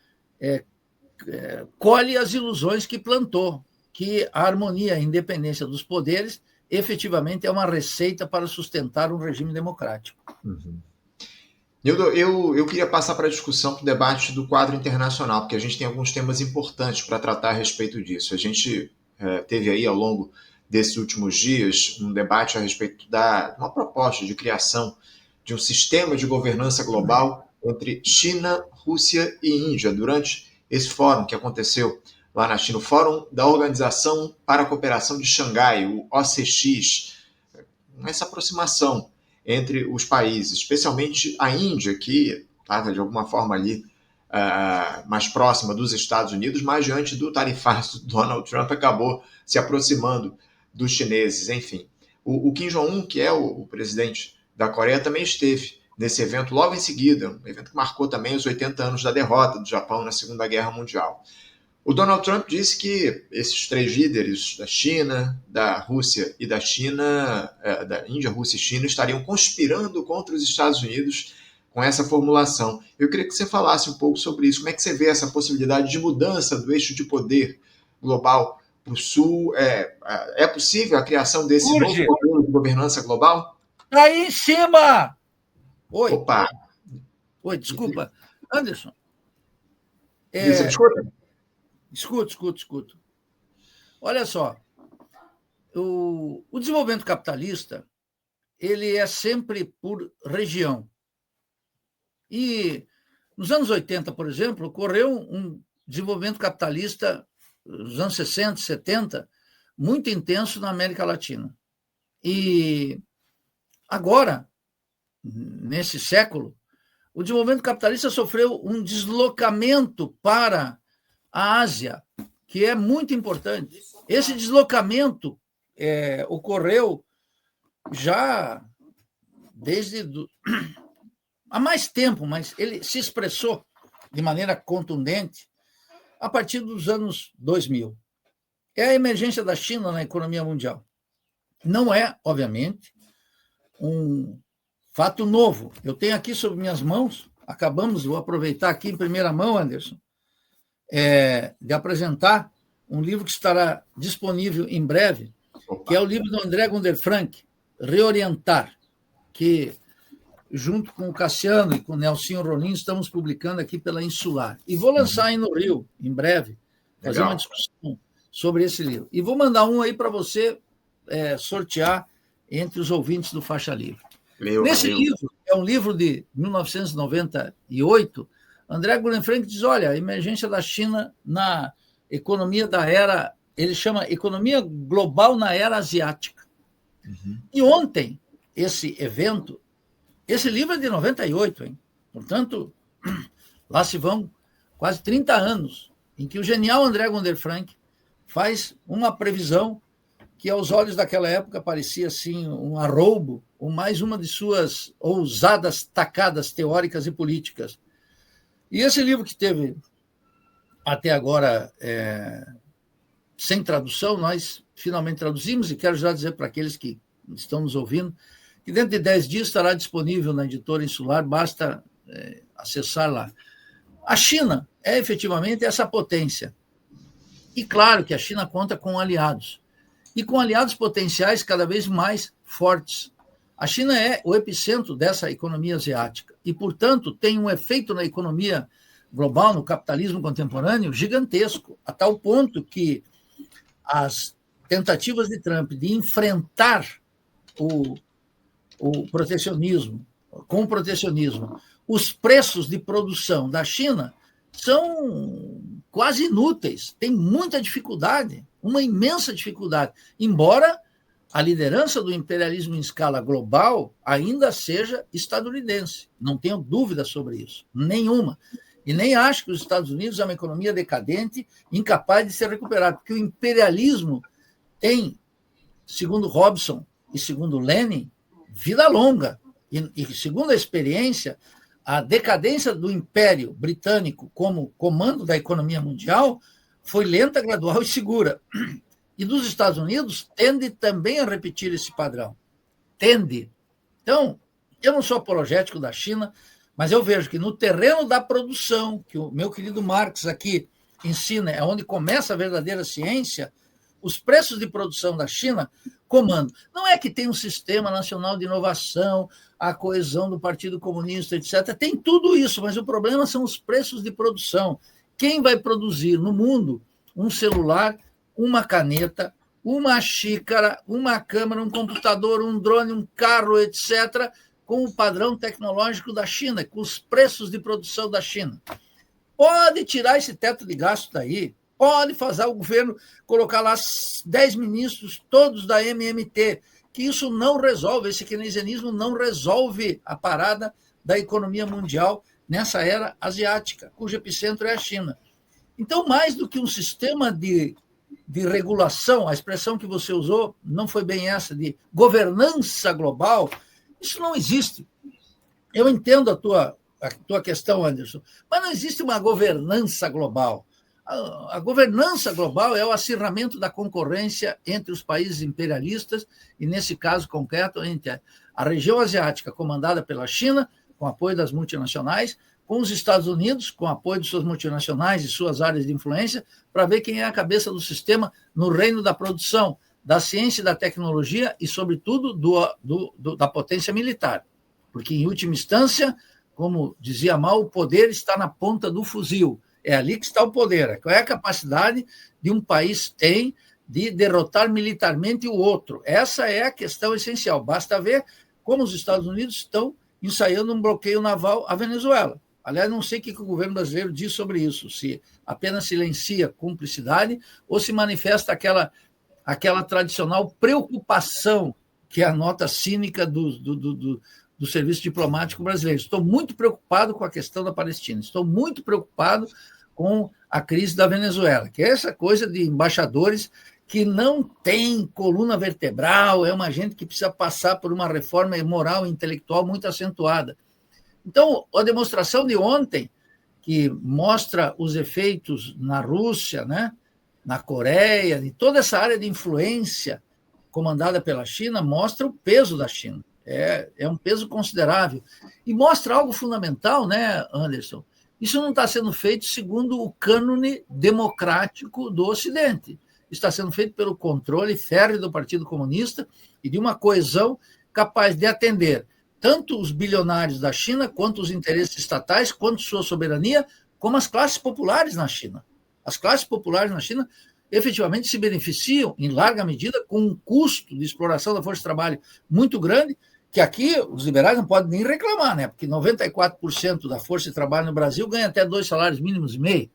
colhe as ilusões que plantou, que a harmonia e a independência dos poderes efetivamente é uma receita para sustentar um regime democrático. Uhum. Nildo, eu queria passar para a discussão, para o debate do quadro internacional, porque a gente tem alguns temas importantes para tratar a respeito disso. A gente teve aí, ao longo desses últimos dias, um debate a respeito de uma proposta de criação de um sistema de governança global entre China, Rússia e Índia, durante esse fórum que aconteceu lá na China, o Fórum da Organização para a Cooperação de Xangai, o OCX, essa aproximação entre os países, especialmente a Índia, que estava de alguma forma ali mais próxima dos Estados Unidos, mas diante do tarifaço do Donald Trump acabou se aproximando dos chineses, enfim. O Kim Jong-un, que é o presidente da Coreia, também esteve nesse evento logo em seguida, um evento que marcou também os 80 anos da derrota do Japão na Segunda Guerra Mundial. O Donald Trump disse que esses 3 líderes da China, da Rússia e da China, da Índia, Rússia e China, estariam conspirando contra os Estados Unidos com essa formulação. Eu queria que você falasse um pouco sobre isso. Como é que você vê essa possibilidade de mudança do eixo de poder global para o Sul? É possível a criação desse novo modelo de governança global? Está aí em cima! Oi. Opa! Oi, desculpa. Anderson. Você me escuta? Escuto. Olha só, o desenvolvimento capitalista, ele é sempre por região. E nos anos 80, por exemplo, ocorreu um desenvolvimento capitalista, nos anos 60, 70, muito intenso na América Latina. E agora, nesse século, o desenvolvimento capitalista sofreu um deslocamento para a Ásia, que é muito importante. Esse deslocamento ocorreu já desde há mais tempo, mas ele se expressou de maneira contundente a partir dos anos 2000. É a emergência da China na economia mundial. Não é, obviamente, um fato novo. Eu tenho aqui sobre minhas mãos, vou aproveitar aqui em primeira mão, Anderson, de apresentar um livro que estará disponível em breve, que é o livro do André Gunder Frank, Reorientar, que, junto com o Cassiano e com o Nelsinho Rolim, estamos publicando aqui pela Insular. E vou lançar aí no Rio, em breve, fazer uma discussão sobre esse livro. E vou mandar um aí para você sortear entre os ouvintes do Faixa Livre. Nesse livro, é um livro de 1998, André Gunder Frank diz, olha, a emergência da China na economia da era, ele chama economia global na era asiática. Uhum. E ontem, esse livro é de 98, hein? Portanto, lá se vão quase 30 anos, em que o genial André Gunder Frank faz uma previsão que, aos olhos daquela época, parecia assim um arroubo, ou mais uma de suas ousadas tacadas teóricas e políticas. E esse livro, que teve até agora sem tradução, nós finalmente traduzimos, e quero já dizer para aqueles que estão nos ouvindo que dentro de 10 dias estará disponível na editora Insular, basta acessar lá. A China é efetivamente essa potência. E claro que a China conta com aliados, e com aliados potenciais cada vez mais fortes. A China é o epicentro dessa economia asiática e, portanto, tem um efeito na economia global, no capitalismo contemporâneo, gigantesco, a tal ponto que as tentativas de Trump de enfrentar o protecionismo, com o protecionismo, os preços de produção da China são quase inúteis, tem muita dificuldade, uma imensa dificuldade, embora a liderança do imperialismo em escala global ainda seja estadunidense. Não tenho dúvida sobre isso, nenhuma. E nem acho que os Estados Unidos é uma economia decadente, incapaz de ser recuperada, porque o imperialismo tem, segundo Robson e segundo Lenin, vida longa. E segundo a experiência, a decadência do Império Britânico como comando da economia mundial foi lenta, gradual e segura. E dos Estados Unidos tende também a repetir esse padrão. Tende. Então, eu não sou apologético da China, mas eu vejo que no terreno da produção, que o meu querido Marx aqui ensina, é onde começa a verdadeira ciência, os preços de produção da China comandam. Não é que tem um sistema nacional de inovação, a coesão do Partido Comunista, etc. Tem tudo isso, mas o problema são os preços de produção. Quem vai produzir no mundo um celular, uma caneta, uma xícara, uma câmera, um computador, um drone, um carro, etc., com o padrão tecnológico da China, com os preços de produção da China? Pode tirar esse teto de gasto daí, pode fazer o governo colocar lá 10 ministros, todos da MMT, que isso não resolve, esse keynesianismo não resolve a parada da economia mundial nessa era asiática, cujo epicentro é a China. Então, mais do que um sistema de de regulação, a expressão que você usou não foi bem essa, de governança global, isso não existe. Eu entendo a tua questão, Anderson, mas não existe uma governança global. A governança global é o acirramento da concorrência entre os países imperialistas, e, nesse caso concreto, entre a região asiática, comandada pela China, com apoio das multinacionais, com os Estados Unidos, com apoio de suas multinacionais e suas áreas de influência, para ver quem é a cabeça do sistema no reino da produção, da ciência e da tecnologia e, sobretudo, da potência militar. Porque, em última instância, como dizia Mao, o poder está na ponta do fuzil. É ali que está o poder. Qual é a capacidade de um país tem de derrotar militarmente o outro? Essa é a questão essencial. Basta ver como os Estados Unidos estão ensaiando um bloqueio naval à Venezuela. Aliás, não sei o que o governo brasileiro diz sobre isso, se apenas silencia cumplicidade ou se manifesta aquela tradicional preocupação, que é a nota cínica do serviço diplomático brasileiro. Estou muito preocupado com a questão da Palestina, estou muito preocupado com a crise da Venezuela, que é essa coisa de embaixadores que não tem coluna vertebral, é uma gente que precisa passar por uma reforma moral e intelectual muito acentuada. Então, a demonstração de ontem, que mostra os efeitos na Rússia, né, na Coreia, de toda essa área de influência comandada pela China, mostra o peso da China. É um peso considerável. E mostra algo fundamental, né, Anderson? Isso não está sendo feito segundo o cânone democrático do Ocidente. Está sendo feito pelo controle férreo do Partido Comunista e de uma coesão capaz de atender tanto os bilionários da China, quanto os interesses estatais, quanto sua soberania, como as classes populares na China. As classes populares na China efetivamente se beneficiam, em larga medida, com um custo de exploração da força de trabalho muito grande, que aqui os liberais não podem nem reclamar, né? Porque 94% da força de trabalho no Brasil ganha até 2 salários mínimos e meio.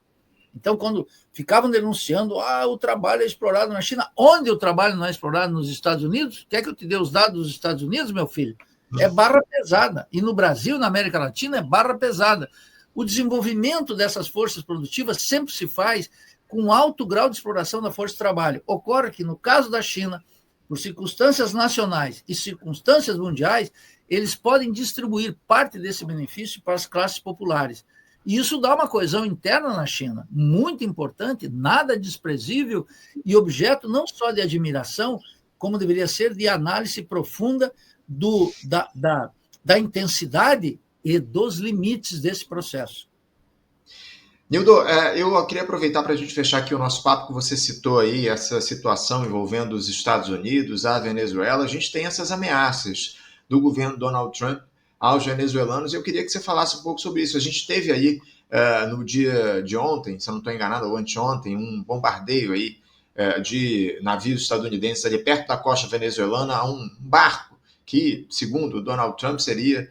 Então, quando ficavam denunciando, o trabalho é explorado na China, onde o trabalho não é explorado nos Estados Unidos? Quer que eu te dê os dados dos Estados Unidos, meu filho? É barra pesada. E no Brasil, na América Latina, é barra pesada. O desenvolvimento dessas forças produtivas sempre se faz com alto grau de exploração da força de trabalho. Ocorre que, no caso da China, por circunstâncias nacionais e circunstâncias mundiais, eles podem distribuir parte desse benefício para as classes populares. E isso dá uma coesão interna na China, muito importante, nada desprezível e objeto não só de admiração, como deveria ser de análise profunda da intensidade e dos limites desse processo. Nildo, eu queria aproveitar para a gente fechar aqui o nosso papo, que você citou aí essa situação envolvendo os Estados Unidos, a Venezuela. A gente tem essas ameaças do governo Donald Trump aos venezuelanos, e eu queria que você falasse um pouco sobre isso. A gente teve aí, no dia de ontem, se eu não estou enganado, ou anteontem, um bombardeio aí de navios estadunidenses ali perto da costa venezuelana a um barco que, segundo Donald Trump, seria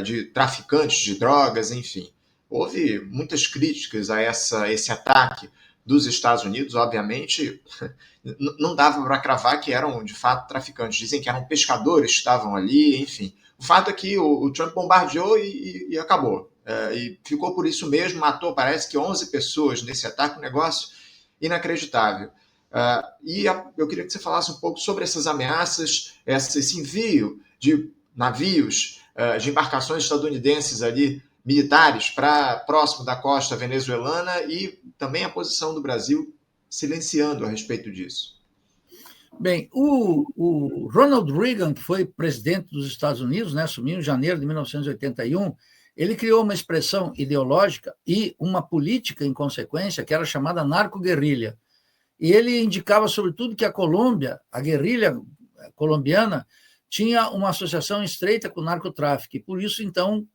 de traficantes de drogas, enfim. Houve muitas críticas a esse ataque dos Estados Unidos, obviamente, não dava para cravar que eram, de fato, traficantes. Dizem que eram pescadores que estavam ali, enfim. O fato é que o Trump bombardeou e acabou. E ficou por isso mesmo, matou, parece que 11 pessoas nesse ataque, um negócio inacreditável. Eu queria que você falasse um pouco sobre essas ameaças, esse envio de navios, de embarcações estadunidenses ali, militares, para próximo da costa venezuelana, e também a posição do Brasil silenciando a respeito disso. Bem, o Ronald Reagan, que foi presidente dos Estados Unidos, né, assumiu em janeiro de 1981, ele criou uma expressão ideológica e uma política, em consequência, que era chamada narco-guerrilha. E ele indicava, sobretudo, que a Colômbia, a guerrilha colombiana, tinha uma associação estreita com o narcotráfico, e por isso, então,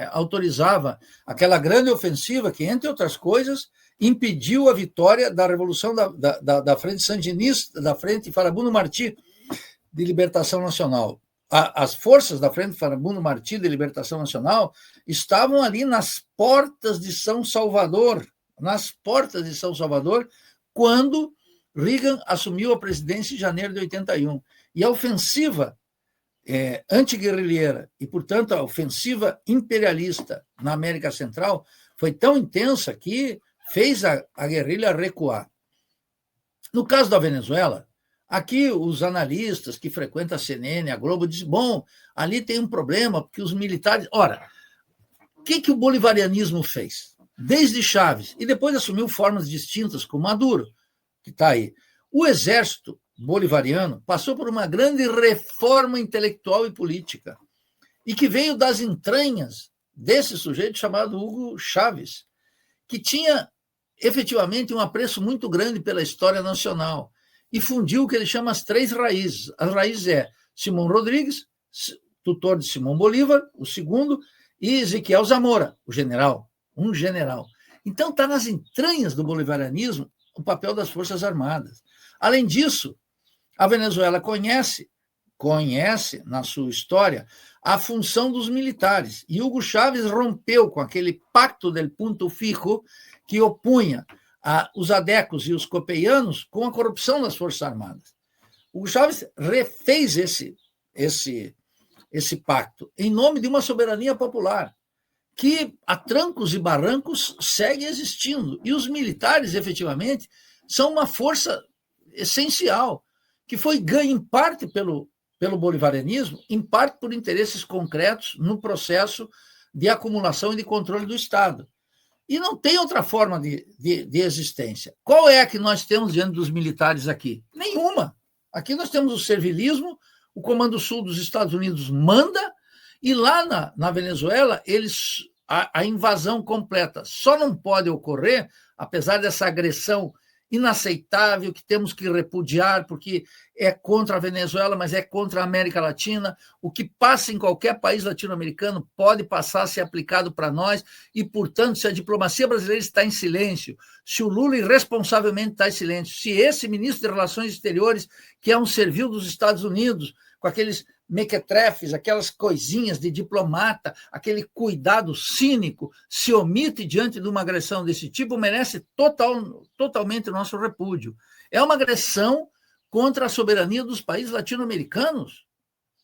autorizava aquela grande ofensiva que, entre outras coisas, impediu a vitória da revolução da Frente Sandinista, da Frente Farabundo Martí de Libertação Nacional. As forças da Frente Farabundo Martí de Libertação Nacional estavam ali nas portas de São Salvador, quando Reagan assumiu a presidência em janeiro de 81. E a ofensiva antiguerrilheira e, portanto, a ofensiva imperialista na América Central foi tão intensa que fez a guerrilha recuar. No caso da Venezuela, aqui os analistas que frequentam a CNN, a Globo, dizem, bom, ali tem um problema, porque os militares... Ora, o que o bolivarianismo fez? Desde Chávez, e depois assumiu formas distintas com Maduro, que está aí. O exército bolivariano passou por uma grande reforma intelectual e política, e que veio das entranhas desse sujeito chamado Hugo Chávez, que tinha efetivamente um apreço muito grande pela história nacional e fundiu o que ele chama as três raízes. As raízes é Simão Rodrigues, tutor de Simão Bolívar, o segundo, e Ezequiel Zamora, o general, um general. Então está nas entranhas do bolivarianismo o papel das Forças Armadas. Além disso, a Venezuela conhece na sua história a função dos militares. E Hugo Chávez rompeu com aquele pacto del punto fijo que opunha os adecos e os copeianos com a corrupção das Forças Armadas. Hugo Chávez refez esse pacto em nome de uma soberania popular que, a trancos e barrancos, segue existindo. E os militares, efetivamente, são uma força essencial, que foi ganha em parte pelo bolivarianismo, em parte por interesses concretos no processo de acumulação e de controle do Estado. E não tem outra forma de existência. Qual é a que nós temos diante dos militares aqui? Nenhuma. Aqui nós temos o servilismo, o Comando Sul dos Estados Unidos manda, e lá na Venezuela, a invasão completa só não pode ocorrer, apesar dessa agressão inaceitável que temos que repudiar, porque é contra a Venezuela, mas é contra a América Latina. O que passa em qualquer país latino-americano pode passar a ser aplicado para nós, e, portanto, se a diplomacia brasileira está em silêncio, se o Lula irresponsavelmente está em silêncio, se esse ministro de Relações Exteriores, que é um servil dos Estados Unidos, com aqueles mequetrefes, aquelas coisinhas de diplomata, aquele cuidado cínico, se omite diante de uma agressão desse tipo, merece totalmente o nosso repúdio. É uma agressão contra a soberania dos países latino-americanos,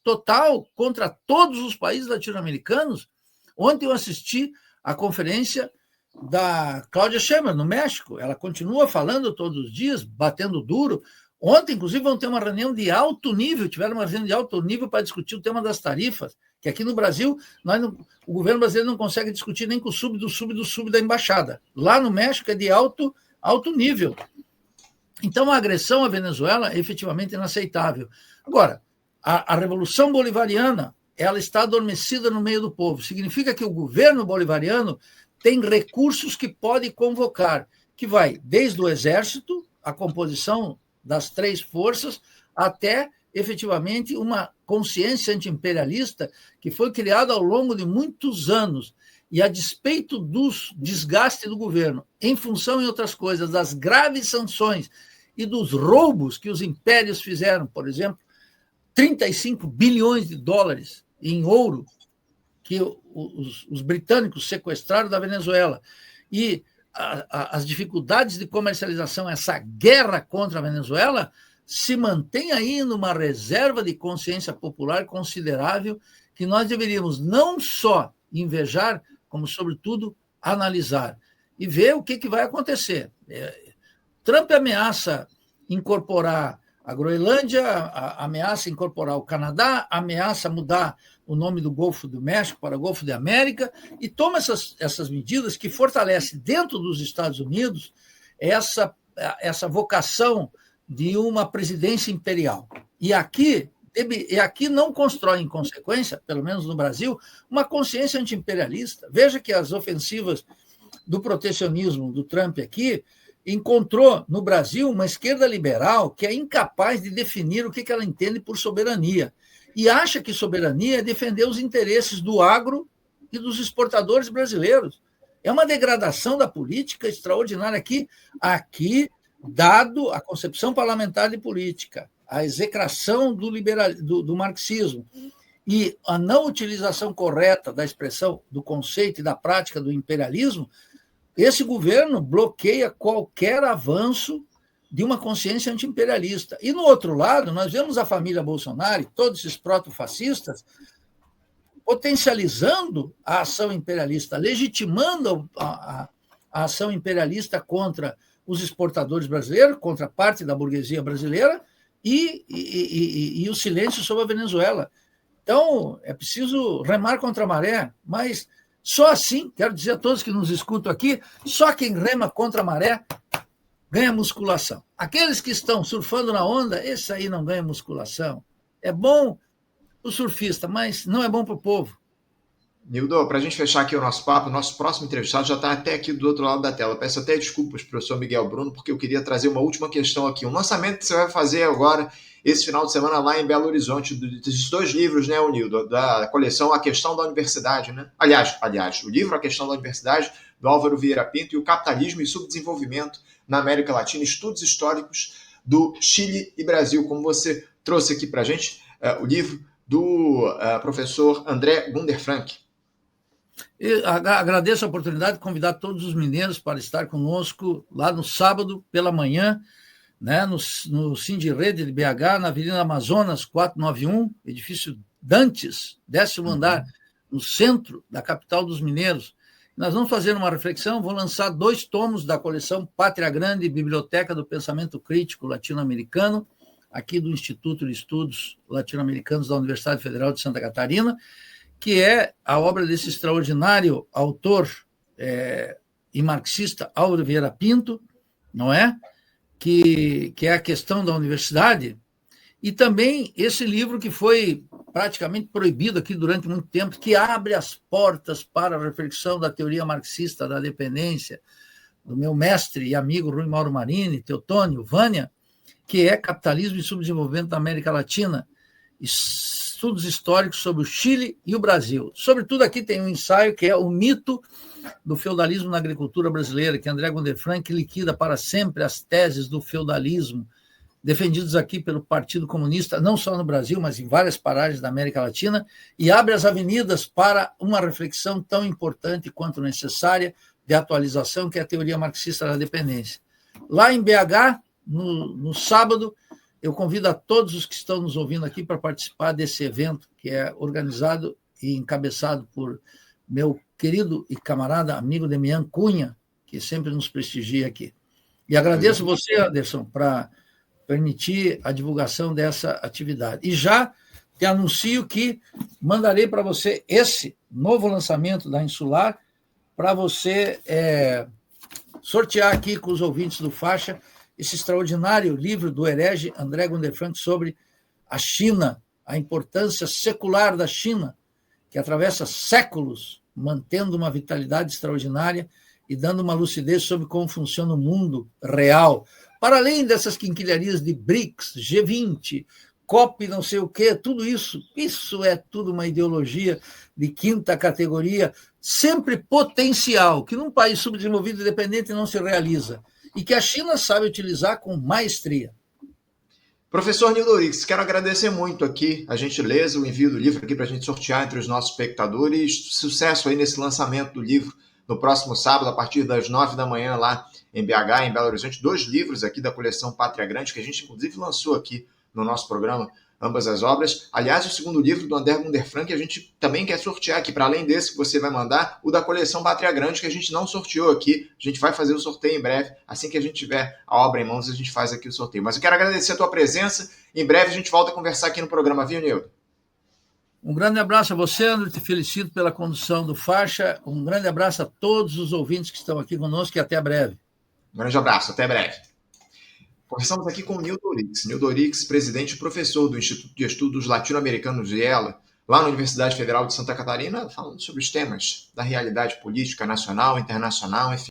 total, contra todos os países latino-americanos. Ontem eu assisti à conferência da Cláudia Sheinbaum, no México. Ela continua falando todos os dias, batendo duro. Ontem, inclusive, vão ter uma reunião de alto nível, tiveram uma reunião de alto nível para discutir o tema das tarifas, que aqui no Brasil, o governo brasileiro não consegue discutir nem com o sub da embaixada. Lá no México é de alto nível. Então, a agressão à Venezuela é efetivamente inaceitável. Agora, a Revolução Bolivariana, ela está adormecida no meio do povo. Significa que o governo bolivariano tem recursos que pode convocar, que vai desde o exército, a composição das três forças, até, efetivamente, uma consciência anti-imperialista que foi criada ao longo de muitos anos, e a despeito dos desgastes do governo, em função, em outras coisas, das graves sanções e dos roubos que os impérios fizeram, por exemplo, 35 bilhões de dólares em ouro que os britânicos sequestraram da Venezuela, e as dificuldades de comercialização, essa guerra contra a Venezuela, se mantém aí numa reserva de consciência popular considerável, que nós deveríamos não só invejar, como, sobretudo, analisar e ver o que vai acontecer. Trump ameaça incorporar a Groenlândia, ameaça incorporar o Canadá, ameaça mudar o nome do Golfo do México para Golfo de América, e toma essas medidas que fortalecem dentro dos Estados Unidos essa vocação de uma presidência imperial. E aqui não constrói, em consequência, pelo menos no Brasil, uma consciência anti-imperialista. Veja que as ofensivas do protecionismo do Trump aqui encontrou no Brasil uma esquerda liberal que é incapaz de definir o que ela entende por soberania, e acha que soberania é defender os interesses do agro e dos exportadores brasileiros. É uma degradação da política extraordinária aqui, dado a concepção parlamentar de política, a execração do marxismo e a não utilização correta da expressão, do conceito e da prática do imperialismo. Esse governo bloqueia qualquer avanço de uma consciência anti-imperialista. E, no outro lado, nós vemos a família Bolsonaro e todos esses protofascistas potencializando a ação imperialista, legitimando a ação imperialista contra os exportadores brasileiros, contra parte da burguesia brasileira, e o silêncio sobre a Venezuela. Então, é preciso remar contra a maré, mas só assim, quero dizer a todos que nos escutam aqui, só quem rema contra a maré ganha musculação. Aqueles que estão surfando na onda, esse aí não ganha musculação. É bom o surfista, mas não é bom para o povo. Nildo, para a gente fechar aqui o nosso papo, o nosso próximo entrevistado já está até aqui do outro lado da tela. Peço até desculpas, professor Miguel Bruno, porque eu queria trazer uma última questão aqui. Um lançamento que você vai fazer agora, esse final de semana, lá em Belo Horizonte, dos 2 livros, né, Nildo, da coleção A Questão da Universidade, né? Aliás, o livro A Questão da Universidade, do Álvaro Vieira Pinto, e o Capitalismo e Subdesenvolvimento na América Latina, Estudos Históricos do Chile e Brasil, como você trouxe aqui para a gente, o livro do professor André Gunder Frank. Eu agradeço a oportunidade de convidar todos os mineiros para estar conosco lá no sábado pela manhã, né, no Sindirede de BH, na Avenida Amazonas 491, edifício Dantes, 10º andar, no centro da capital dos mineiros. Nós vamos fazer uma reflexão, vou lançar 2 tomos da coleção Pátria Grande, Biblioteca do Pensamento Crítico Latino-Americano, aqui do Instituto de Estudos Latino-Americanos da Universidade Federal de Santa Catarina, que é a obra desse extraordinário autor e marxista Álvaro Vieira Pinto, não é? Que é a questão da universidade, e também esse livro que foi praticamente proibido aqui durante muito tempo, que abre as portas para a reflexão da teoria marxista da dependência, do meu mestre e amigo Rui Mauro Marini, Teotônio, Vânia, que é Capitalismo e Subdesenvolvimento da América Latina, estudos históricos sobre o Chile e o Brasil. Sobretudo aqui tem um ensaio que é o mito do feudalismo na agricultura brasileira, que André Gunder Frank liquida para sempre as teses do feudalismo, defendidos aqui pelo Partido Comunista, não só no Brasil, mas em várias paragens da América Latina, e abre as avenidas para uma reflexão tão importante quanto necessária de atualização, que é a teoria marxista da dependência. Lá em BH, no sábado, eu convido a todos os que estão nos ouvindo aqui para participar desse evento, que é organizado e encabeçado por meu querido e camarada amigo Demian Cunha, que sempre nos prestigia aqui. E agradeço você, Anderson, para permitir a divulgação dessa atividade. E já te anuncio que mandarei para você esse novo lançamento da Insular, para você sortear aqui com os ouvintes do Faixa esse extraordinário livro do herege André Gunder Frank sobre a China, a importância secular da China, que atravessa séculos, mantendo uma vitalidade extraordinária e dando uma lucidez sobre como funciona o mundo real. Para além dessas quinquilharias de BRICS, G20, COP não sei o quê, tudo isso é tudo uma ideologia de 5ª categoria, sempre potencial, que num país subdesenvolvido e dependente não se realiza, e que a China sabe utilizar com maestria. Professor Nildo Orix, quero agradecer muito aqui a gentileza, o envio do livro aqui para a gente sortear entre os nossos espectadores. Sucesso aí nesse lançamento do livro no próximo sábado, a partir das 9 da manhã, lá em BH, em Belo Horizonte. 2 livros aqui da coleção Pátria Grande, que a gente inclusive lançou aqui no nosso programa, ambas as obras. Aliás, o segundo livro do André Gunder Frank, a gente também quer sortear aqui, para além desse que você vai mandar, o da coleção Pátria Grande, que a gente não sorteou aqui. A gente vai fazer o sorteio em breve. Assim que a gente tiver a obra em mãos, a gente faz aqui o sorteio. Mas eu quero agradecer a tua presença. Em breve a gente volta a conversar aqui no programa, viu, Nildo? Um grande abraço a você, André, te felicito pela condução do Faixa. Um grande abraço a todos os ouvintes que estão aqui conosco e até breve. Um grande abraço, até breve. Conversamos aqui com o Nildo Orix. Nildo Orix, presidente e professor do Instituto de Estudos Latino-Americanos de ELA, lá na Universidade Federal de Santa Catarina, falando sobre os temas da realidade política nacional, internacional, enfim.